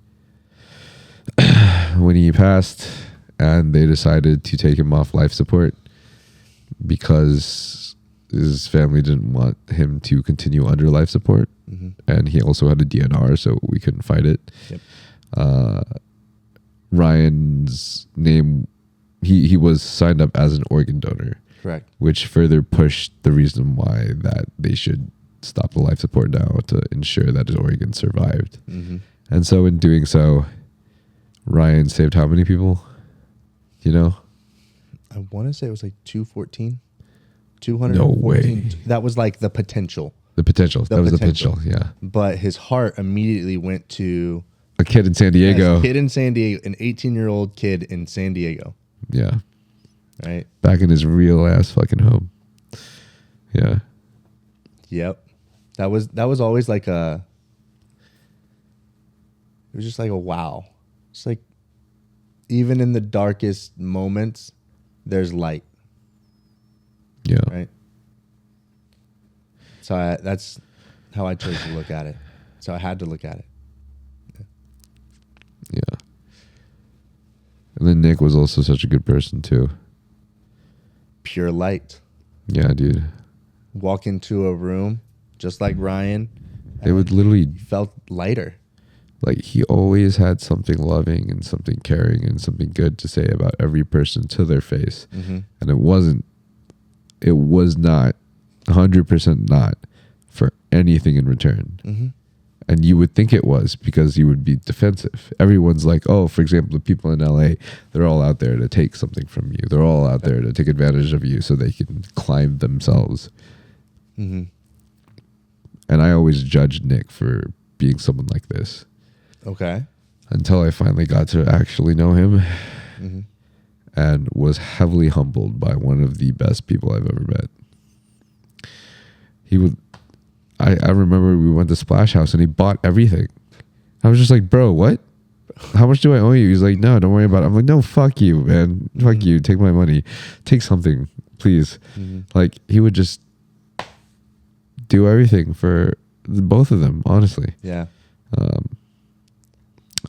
Speaker 2: when he passed and they decided to take him off life support because his family didn't want him to continue under life support, and he also had a DNR, so we couldn't fight it. Yep. Ryan's name, he was signed up as an organ donor.
Speaker 1: Correct.
Speaker 2: Which further pushed the reason why that they should stop the life support now to ensure that his organs survived. And so in doing so, Ryan saved how many people? You know?
Speaker 1: I want to say it was like 214. 214.
Speaker 2: No way.
Speaker 1: That was like the potential.
Speaker 2: The potential. That was the potential, yeah.
Speaker 1: But his heart immediately went to
Speaker 2: a kid in San Diego.
Speaker 1: A kid in San Diego, an 18-year-old kid in San Diego.
Speaker 2: Yeah.
Speaker 1: Right.
Speaker 2: Back in his real ass fucking home. Yeah.
Speaker 1: Yep. That was always like it was just like a wow. It's like even in the darkest moments, there's light.
Speaker 2: Yeah.
Speaker 1: Right. So that's how I chose to look at it. So I had to look at it.
Speaker 2: Yeah. And then Nick was also such a good person too.
Speaker 1: Pure light.
Speaker 2: Yeah, dude.
Speaker 1: Walk into a room just like Ryan.
Speaker 2: They would literally
Speaker 1: felt lighter.
Speaker 2: Like he always had something loving and something caring and something good to say about every person to their face. And it was not 100% not for anything in return. And you would think it was because you would be defensive. Everyone's like, oh, for example, the people in LA, they're all out there to take something from you. They're all out there to take advantage of you so they can climb themselves. And I always judged Nick for being someone like this.
Speaker 1: Okay. Until
Speaker 2: I finally got to actually know him and was heavily humbled by one of the best people I've ever met. I remember we went to Splash House and he bought everything. I was just like, bro, what? How much do I owe you? He's like, no, don't worry about it. I'm like, no, fuck you, man. Fuck you. Take my money. Take something, please. Like, he would just do everything for both of them, honestly.
Speaker 1: Yeah.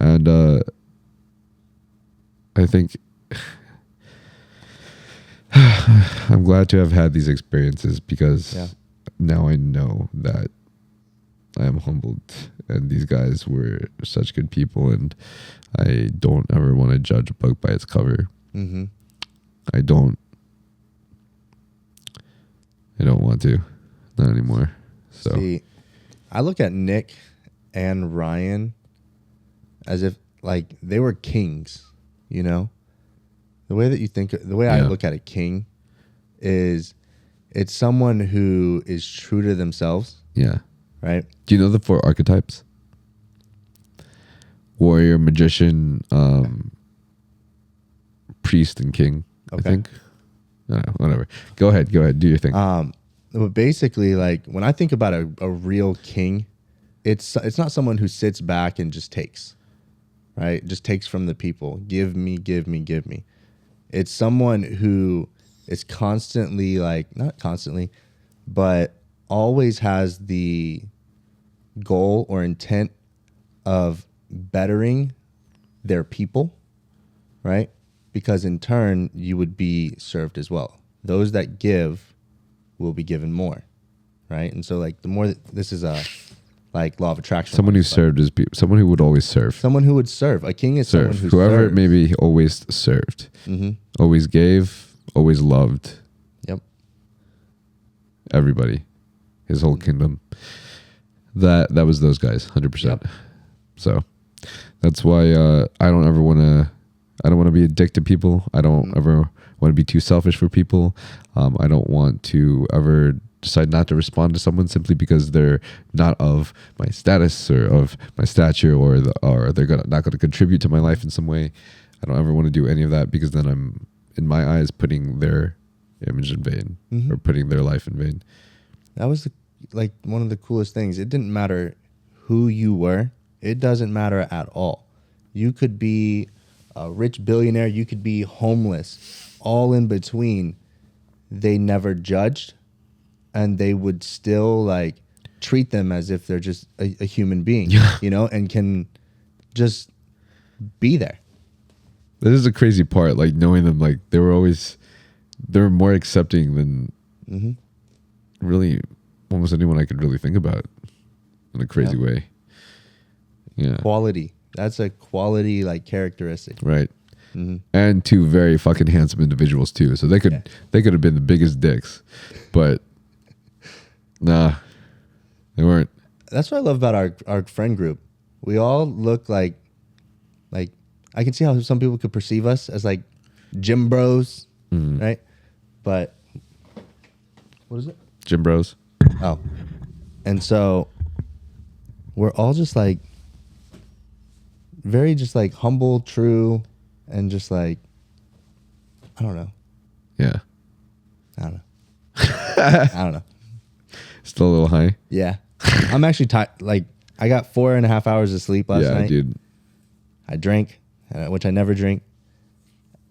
Speaker 2: And I think I'm glad to have had these experiences because now I know that I am humbled and these guys were such good people, and I don't ever want to judge a book by its cover. I don't want to, not anymore. So
Speaker 1: see, I look at Nick and Ryan as if like they were kings, you know? The way that you think, the way I look at a king is it's someone who is true to themselves.
Speaker 2: Yeah.
Speaker 1: Right?
Speaker 2: Do you know the 4 archetypes? Warrior, magician, priest, and king, I think. I don't know, whatever. Go ahead. Do your thing.
Speaker 1: But basically, like when I think about a real king, it's not someone who sits back and just takes, right? Just takes from the people. Give me, give me, give me. It's someone who is constantly, like, not constantly, but always has the goal or intent of bettering their people, right? Because in turn, you would be served as well. Those that give will be given more, right? And so, like, the more this is a like law of attraction.
Speaker 2: Someone who served is someone who would always serve.
Speaker 1: Someone who would serve. A king is someone who
Speaker 2: Whoever
Speaker 1: serves.
Speaker 2: maybe always served, always gave, always loved.
Speaker 1: Yep.
Speaker 2: Everybody, his whole kingdom. That was those guys, 100%.
Speaker 1: Yep.
Speaker 2: So that's why I don't ever want to. I don't want to be a dick to people. I don't ever want to be too selfish for people. I don't want to ever decide not to respond to someone simply because they're not of my status or of my stature, or they're not going to contribute to my life in some way. I don't ever want to do any of that, because then I'm, in my eyes, putting their image in vain or putting their life in vain.
Speaker 1: That was like one of the coolest things. It didn't matter who you were. It doesn't matter at all. You could be a rich billionaire. You could be homeless. All in between. They never judged, and they would still like treat them as if they're just a human being, you know, and can just be there.
Speaker 2: This is a crazy part, like knowing them, like they were more accepting than really almost anyone I could really think about in a crazy way. Yeah.
Speaker 1: Quality. That's a quality like characteristic.
Speaker 2: Right. And two very fucking handsome individuals too. So they could have been the biggest dicks, but nah, they weren't.
Speaker 1: That's what I love about our friend group. We all look like I can see how some people could perceive us as like gym bros, right? But what is it?
Speaker 2: Gym bros.
Speaker 1: Oh, and so we're all just like very just like humble, true, and just like I don't know.
Speaker 2: Yeah.
Speaker 1: I don't know. I don't know.
Speaker 2: Still a little high.
Speaker 1: Yeah, I'm actually tired. Like I got 4.5 hours of sleep last night.
Speaker 2: Yeah, dude.
Speaker 1: I drank, which I never drink,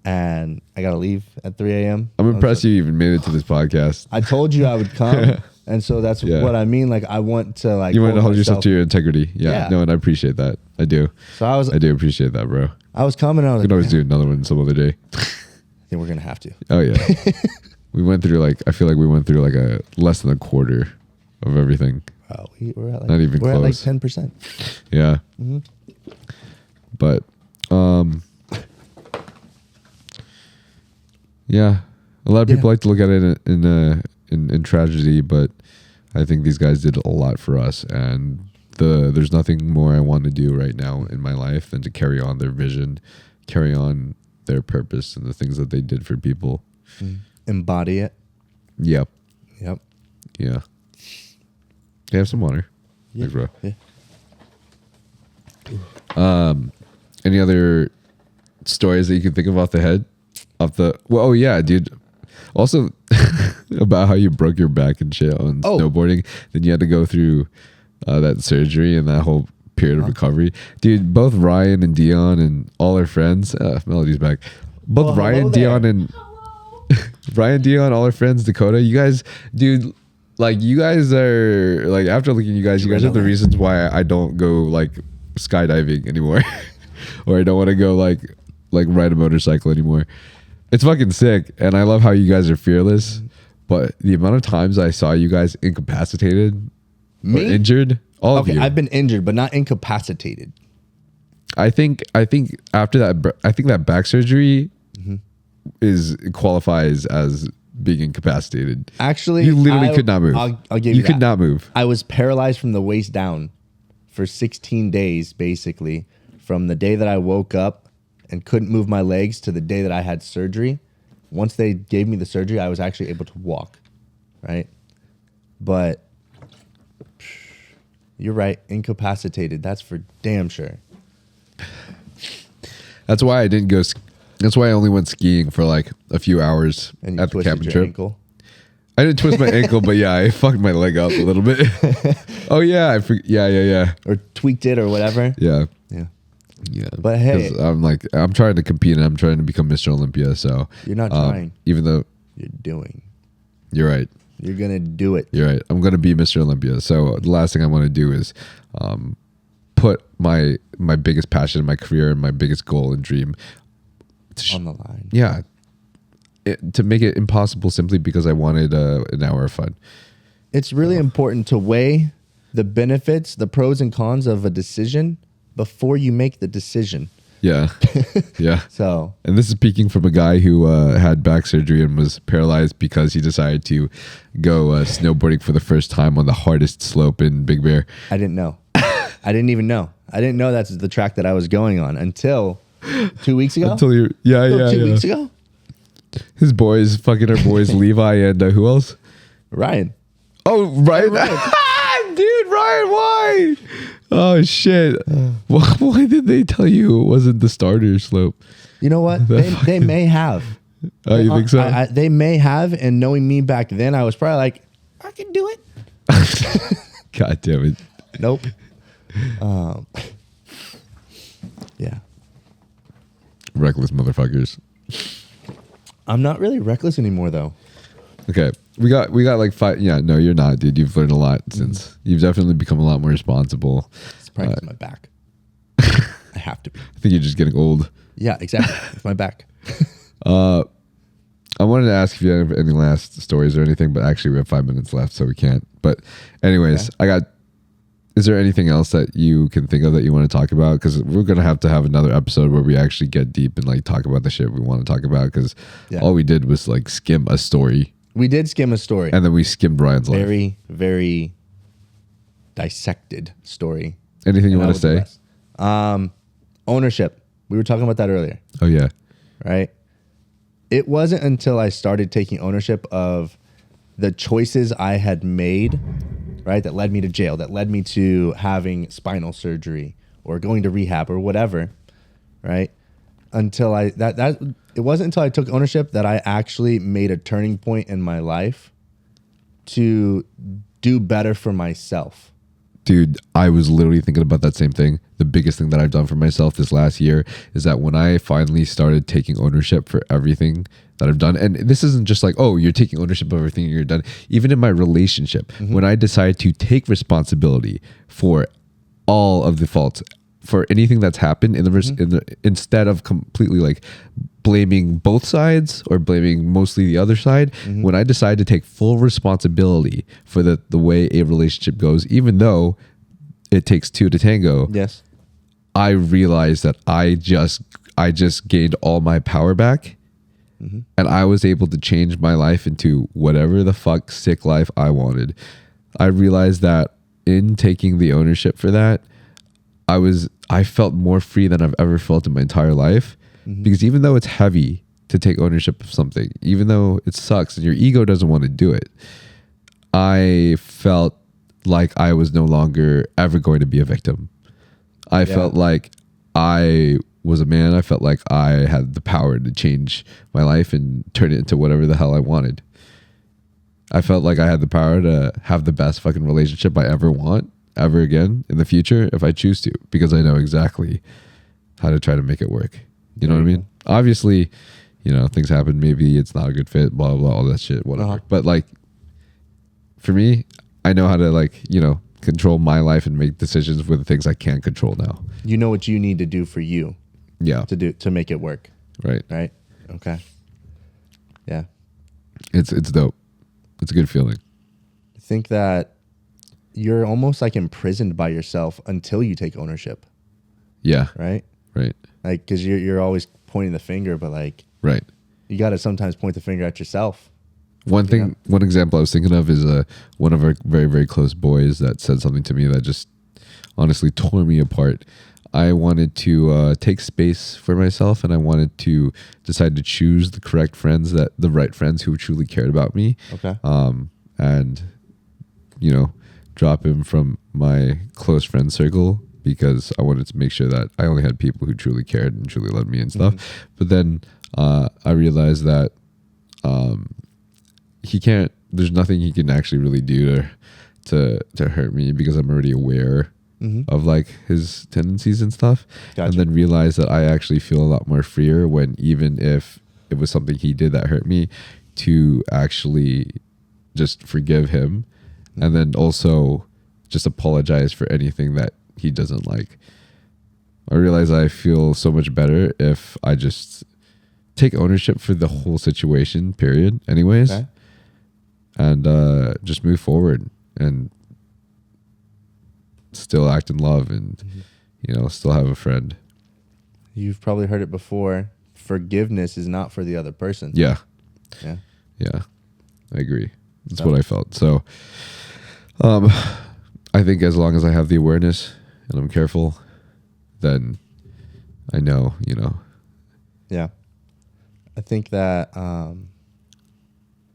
Speaker 1: and I gotta leave at 3 a.m.
Speaker 2: I'm impressed you even made it to this podcast.
Speaker 1: I told you I would come, and so that's what I mean. Like I want to like
Speaker 2: you want to hold yourself to your integrity.
Speaker 1: Yeah.
Speaker 2: No, and I appreciate that. I do.
Speaker 1: So I do
Speaker 2: appreciate that, bro.
Speaker 1: I was coming. I was
Speaker 2: We can
Speaker 1: like,
Speaker 2: always do another one some other day.
Speaker 1: I think we're gonna have to.
Speaker 2: Oh yeah. We went through I feel like we went through like a less than a quarter of everything.
Speaker 1: Oh, we're at like,
Speaker 2: Not even
Speaker 1: we're at like
Speaker 2: close.
Speaker 1: 10%.
Speaker 2: Yeah. But yeah, a lot of people like to look at it in tragedy, but I think these guys did a lot for us, and there's nothing more I want to do right now in my life than to carry on their vision, carry on their purpose and the things that they did for people.
Speaker 1: Embody it.
Speaker 2: Yep.
Speaker 1: Yep.
Speaker 2: Yeah. You have some water.
Speaker 1: Yeah.
Speaker 2: Thanks, bro.
Speaker 1: Yeah.
Speaker 2: Any other stories that you can think of off the head? Oh yeah, dude. Also about how you broke your back and shit on snowboarding. Then you had to go through that surgery and that whole period of recovery. Dude, both Ryan and Dion and all their friends, Melody's back. Both Ryan, Dion, and Ryan, Dion, all our friends, Dakota, you guys, dude, like you guys are like, after looking at you guys are the reasons why I don't go like skydiving anymore. Or I don't want to go like ride a motorcycle anymore. It's fucking sick, and I love how you guys are fearless. But the amount of times I saw you guys incapacitated or injured, all of you.
Speaker 1: I've been injured, but not incapacitated.
Speaker 2: I think after that, I think that back surgery qualifies as being incapacitated.
Speaker 1: Actually,
Speaker 2: you literally could not move.
Speaker 1: I'll give you that.
Speaker 2: could not move.
Speaker 1: I was paralyzed from the waist down for 16 days, basically, from the day that I woke up and couldn't move my legs to the day that I had surgery. Once they gave me the surgery, I was actually able to walk, right? But you're right, incapacitated. That's for damn sure.
Speaker 2: That's why I didn't go. That's why I only went skiing for like a few hours
Speaker 1: And you
Speaker 2: at the
Speaker 1: twisted
Speaker 2: camping
Speaker 1: your
Speaker 2: trip.
Speaker 1: ankle.
Speaker 2: I didn't twist my ankle, but yeah, I fucked my leg up a little bit. Oh yeah, yeah.
Speaker 1: Or tweaked it or whatever.
Speaker 2: Yeah.
Speaker 1: Yeah. But hey,
Speaker 2: I'm trying to compete and I'm trying to become Mr. Olympia. So
Speaker 1: you're not trying.
Speaker 2: Even though
Speaker 1: you're doing.
Speaker 2: You're right.
Speaker 1: You're gonna do it.
Speaker 2: You're right. I'm gonna be Mr. Olympia. So the last thing I want to do is put my biggest passion in my career and my biggest goal and dream
Speaker 1: on the line.
Speaker 2: Yeah. To make it impossible simply because I wanted an hour of fun.
Speaker 1: It's really important to weigh the benefits, the pros and cons of a decision before you make the decision.
Speaker 2: Yeah. Yeah.
Speaker 1: So,
Speaker 2: and this is speaking from a guy who had back surgery and was paralyzed because he decided to go snowboarding for the first time on the hardest slope in Big Bear.
Speaker 1: I didn't know. I didn't even know. I didn't know that's the track that I was going on until 2 weeks ago.
Speaker 2: Until you, yeah.
Speaker 1: 2 weeks ago.
Speaker 2: His boys, fucking our boys, Levi and who else?
Speaker 1: Ryan.
Speaker 2: Oh, Ryan. Dude, Ryan, why? Oh, shit. Why did they tell you it wasn't the starter slope?
Speaker 1: You know what? They may have.
Speaker 2: Oh, you think so?
Speaker 1: They may have. And knowing me back then, I was probably like, I can do it.
Speaker 2: God damn it.
Speaker 1: Nope. Yeah.
Speaker 2: Reckless motherfuckers.
Speaker 1: I'm not really reckless anymore, though.
Speaker 2: Okay, we got like 5. Yeah, no, you're not, dude. You've learned a lot since. You've definitely become a lot more responsible.
Speaker 1: It's probably my back. I have to be.
Speaker 2: I think you're just getting old.
Speaker 1: Yeah, exactly. It's my back.
Speaker 2: I wanted to ask if you have any last stories or anything, but actually we have 5 minutes left, so we can't. But anyways, okay. Is there anything else that you can think of that you want to talk about? Because we're going to have another episode where we actually get deep and like talk about the shit we want to talk about. Because all we did was like skim a story.
Speaker 1: We did skim a story.
Speaker 2: And then we skimmed Ryan's life.
Speaker 1: Very, very dissected story.
Speaker 2: Anything you want to say?
Speaker 1: Ownership. We were talking about that earlier.
Speaker 2: Oh, yeah.
Speaker 1: Right? It wasn't until I started taking ownership of the choices I had made, right, that led me to jail, that led me to having spinal surgery or going to rehab or whatever, right? Until it wasn't until I took ownership that I actually made a turning point in my life to do better for myself.
Speaker 2: Dude, I was literally thinking about that same thing. The biggest thing that I've done for myself this last year is that when I finally started taking ownership for everything that I've done, and this isn't just like, oh, you're taking ownership of everything you've done. Even in my relationship, when I decided to take responsibility for all of the faults, for anything that's happened instead of completely like blaming both sides or blaming mostly the other side, when I decided to take full responsibility for the way a relationship goes, even though it takes two to tango.
Speaker 1: Yes.
Speaker 2: I realized that I just gained all my power back, and I was able to change my life into whatever the fuck sick life I wanted. I realized that in taking the ownership for that, I felt more free than I've ever felt in my entire life. Because even though it's heavy to take ownership of something, even though it sucks and your ego doesn't want to do it, I felt like I was no longer ever going to be a victim. I felt like I was a man. I felt like I had the power to change my life and turn it into whatever the hell I wanted. I felt like I had the power to have the best fucking relationship I ever want ever again in the future if I choose to, because I know exactly how to try to make it work. You know what I mean? Obviously, you know, things happen. Maybe it's not a good fit, blah, blah, all that shit, whatever. But like, for me, I know how to like, you know, control my life and make decisions with the things I can't control now.
Speaker 1: You know what you need to do for you.
Speaker 2: Yeah.
Speaker 1: To make it work.
Speaker 2: Right.
Speaker 1: Right. Okay. Yeah.
Speaker 2: It's dope. It's a good feeling.
Speaker 1: I think that you're almost like imprisoned by yourself until you take ownership.
Speaker 2: Yeah.
Speaker 1: Right.
Speaker 2: Right.
Speaker 1: Like, because you're always pointing the finger, but like,
Speaker 2: right.
Speaker 1: You got to sometimes point the finger at yourself.
Speaker 2: One example I was thinking of is one of our very, very close boys that said something to me that just honestly tore me apart. I wanted to take space for myself, and I wanted to decide to choose the correct friends, the right friends who truly cared about me.
Speaker 1: Okay.
Speaker 2: And, you know, drop him from my close friend circle because I wanted to make sure that I only had people who truly cared and truly loved me and stuff. But then I realized that he can't there's nothing he can actually really do to hurt me because I'm already aware of like his tendencies and stuff.
Speaker 1: Gotcha.
Speaker 2: And then realize that I actually feel a lot more freer when, even if it was something he did that hurt me, to actually just forgive him and then also just apologize for anything that he doesn't like. I realize I feel so much better if I just take ownership for the whole situation, period, anyways.
Speaker 1: Okay.
Speaker 2: And just move forward and still act in love and, you know, still have a friend.
Speaker 1: You've probably heard it before. Forgiveness is not for the other person.
Speaker 2: Yeah.
Speaker 1: Yeah.
Speaker 2: Yeah. I agree. That's what I felt. So, I think as long as I have the awareness and I'm careful, then I know, you know.
Speaker 1: Yeah. I think that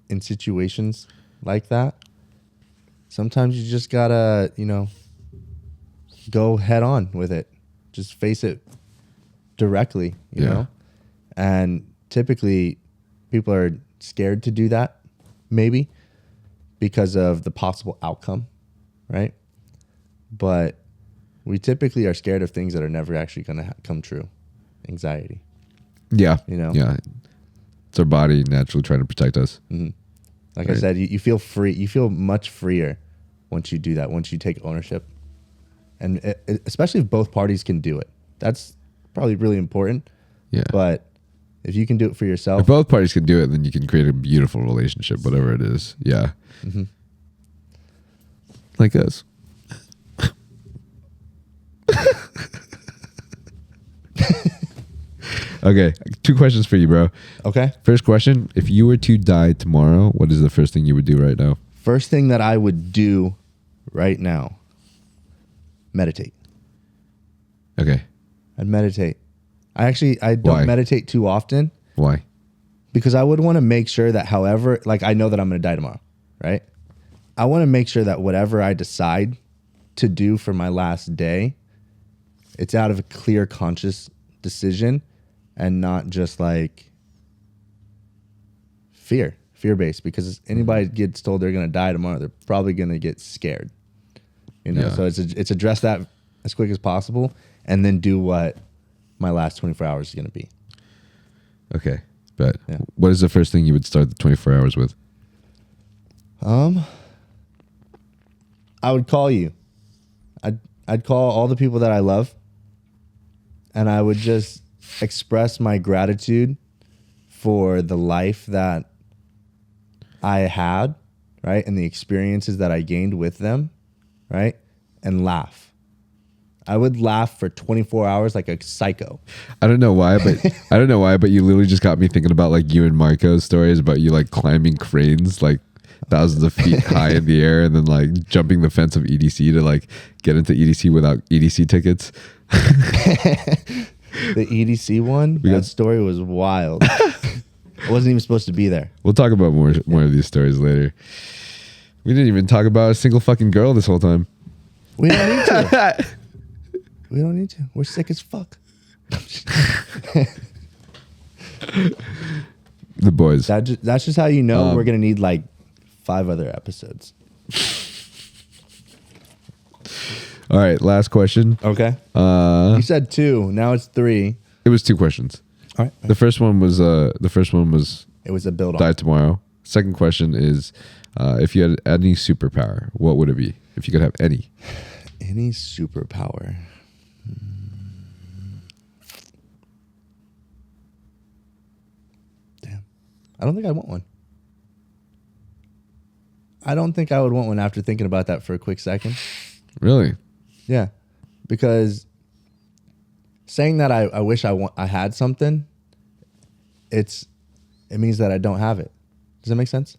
Speaker 1: in situations like that, sometimes you just gotta, you know, go head on with it. Just face it directly, you know? And typically people are scared to do that, maybe, because of the possible outcome, right? But we typically are scared of things that are never actually going to come true. Anxiety.
Speaker 2: Yeah.
Speaker 1: You know?
Speaker 2: Yeah. It's our body naturally trying to protect us.
Speaker 1: Like I said, you feel free. You feel much freer once you do that, once you take ownership. And especially if both parties can do it. That's probably really important.
Speaker 2: Yeah.
Speaker 1: But if you can do it for yourself.
Speaker 2: If both parties can do it, then you can create a beautiful relationship, whatever it is. Yeah. Like us. Okay, 2 questions for you, bro.
Speaker 1: Okay.
Speaker 2: First question, if you were to die tomorrow, what is the first thing you would do right now?
Speaker 1: First thing that I would do right now, meditate.
Speaker 2: Okay.
Speaker 1: I'd meditate. I don't
Speaker 2: Why?
Speaker 1: meditate too often
Speaker 2: Why?
Speaker 1: because I would want to make sure that however, like I know that I'm going to die tomorrow, right? I want to make sure that whatever I decide to do for my last day, it's out of a clear, conscious decision and not just like fear-based, because anybody gets told they're going to die tomorrow, they're probably going to get scared, you know? So it's address that as quick as possible and then do what my last 24 hours is going to be.
Speaker 2: Okay, but
Speaker 1: Yeah.
Speaker 2: what is the first thing you would start the 24 hours with?
Speaker 1: I would call you. I'd call all the people that I love, and I would just express my gratitude for the life that I had, right? And the experiences that I gained with them, right? And laugh. I would laugh for 24 hours like a psycho.
Speaker 2: I don't know why, but you literally just got me thinking about like you and Marco's stories about you like climbing cranes like thousands of feet high in the air and then like jumping the fence of EDC to like get into EDC without EDC tickets.
Speaker 1: The EDC one, that story was wild. I wasn't even supposed to be there.
Speaker 2: We'll talk about more of these stories later. We didn't even talk about a single fucking girl this whole time.
Speaker 1: We don't need to. We don't need to. We're sick as fuck.
Speaker 2: The boys.
Speaker 1: That's just how you know we're going to need like 5 other episodes.
Speaker 2: All right, last question.
Speaker 1: Okay. You said 2. Now it's 3.
Speaker 2: It was 2 questions.
Speaker 1: All right.
Speaker 2: The first one was
Speaker 1: It was a build
Speaker 2: die
Speaker 1: on.
Speaker 2: tomorrow. Second question is if you had any superpower, what would it be? If you could have any.
Speaker 1: Any superpower. Damn. I don't think I want one. I don't think I would want one after thinking about that for a quick second.
Speaker 2: Really?
Speaker 1: Yeah. Because saying that I wish I had something, it means that I don't have it. Does that make sense?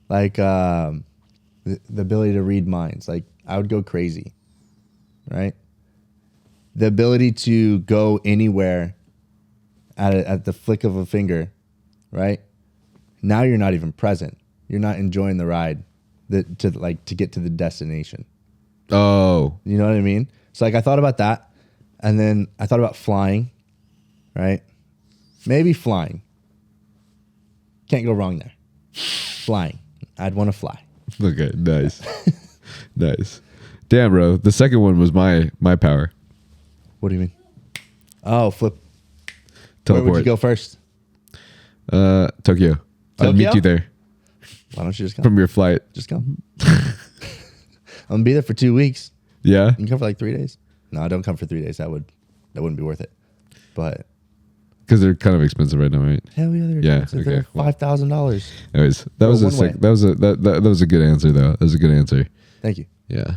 Speaker 1: Like the ability to read minds. Like I would go crazy, right? The ability to go anywhere at the flick of a finger, right? Now you're not even present. You're not enjoying the ride to get to the destination.
Speaker 2: Oh.
Speaker 1: You know what I mean? So like I thought about that, and then I thought about flying, right? Maybe flying. Can't go wrong there. Flying. I'd want to fly.
Speaker 2: Okay, nice. Nice. Damn, bro. The second one was my power.
Speaker 1: What do you mean? Oh, flip.
Speaker 2: Teleport.
Speaker 1: Where would you go first?
Speaker 2: Tokyo. I'd meet you there
Speaker 1: Why don't you just come?
Speaker 2: from your flight.
Speaker 1: Just come. I'm gonna be there for 2 weeks.
Speaker 2: Yeah?
Speaker 1: You can come for like 3 days. No, don't come for 3 days. That wouldn't be worth it. But
Speaker 2: Because they're kind of expensive right now, right?
Speaker 1: hell yeah, they're
Speaker 2: Yeah,
Speaker 1: expensive.
Speaker 2: okay,
Speaker 1: They're $5,000.
Speaker 2: Anyways, that was a
Speaker 1: one way.
Speaker 2: sick, that was a good answer though. That was a good answer.
Speaker 1: Thank you.
Speaker 2: Yeah.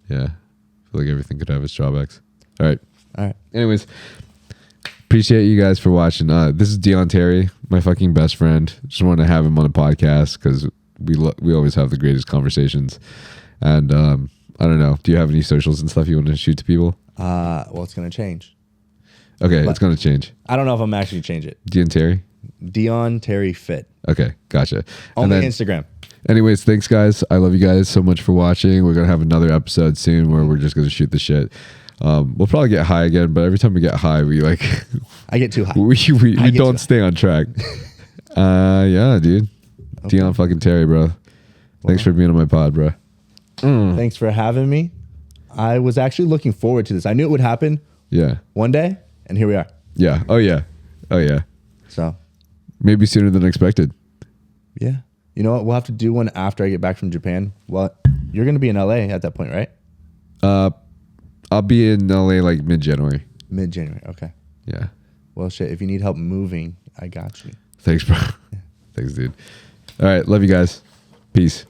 Speaker 2: Yeah. I feel like everything could have its drawbacks. All right.
Speaker 1: All right.
Speaker 2: Anyways, appreciate you guys for watching. This is Dion Terry, my fucking best friend. Just wanted to have him on a podcast because we always have the greatest conversations. And I don't know. Do you have any socials and stuff you want to shoot to people?
Speaker 1: Well, it's gonna change.
Speaker 2: Okay,
Speaker 1: But-
Speaker 2: it's gonna change.
Speaker 1: I don't know if I'm actually change it.
Speaker 2: Dion Terry.
Speaker 1: Dion Terry Fit.
Speaker 2: Okay, gotcha.
Speaker 1: Only
Speaker 2: And then,
Speaker 1: Instagram.
Speaker 2: anyways, thanks guys. I love you guys so much for watching. We're gonna have another episode soon where we're just gonna shoot the shit. We'll probably get high again, but every time we get high, we like
Speaker 1: I get too high.
Speaker 2: we
Speaker 1: get
Speaker 2: don't
Speaker 1: too
Speaker 2: stay on track. Yeah, dude.
Speaker 1: Okay.
Speaker 2: Dion fucking Terry, bro. Thanks for being on my pod, bro.
Speaker 1: Thanks for having me. I was actually looking forward to this. I knew it would happen
Speaker 2: Yeah.
Speaker 1: one day, and here we are.
Speaker 2: Yeah. Oh yeah. Oh yeah.
Speaker 1: So,
Speaker 2: Maybe sooner than expected.
Speaker 1: yeah. You know what? We'll have to do one after I get back from Japan. Well, you're going to be in LA at that point, right?
Speaker 2: I'll be in LA like mid-January.
Speaker 1: Mid-January. Okay.
Speaker 2: Yeah.
Speaker 1: Well, shit. If you need help moving, I got you.
Speaker 2: Thanks, bro. Thanks, dude. All right. Love you guys. Peace.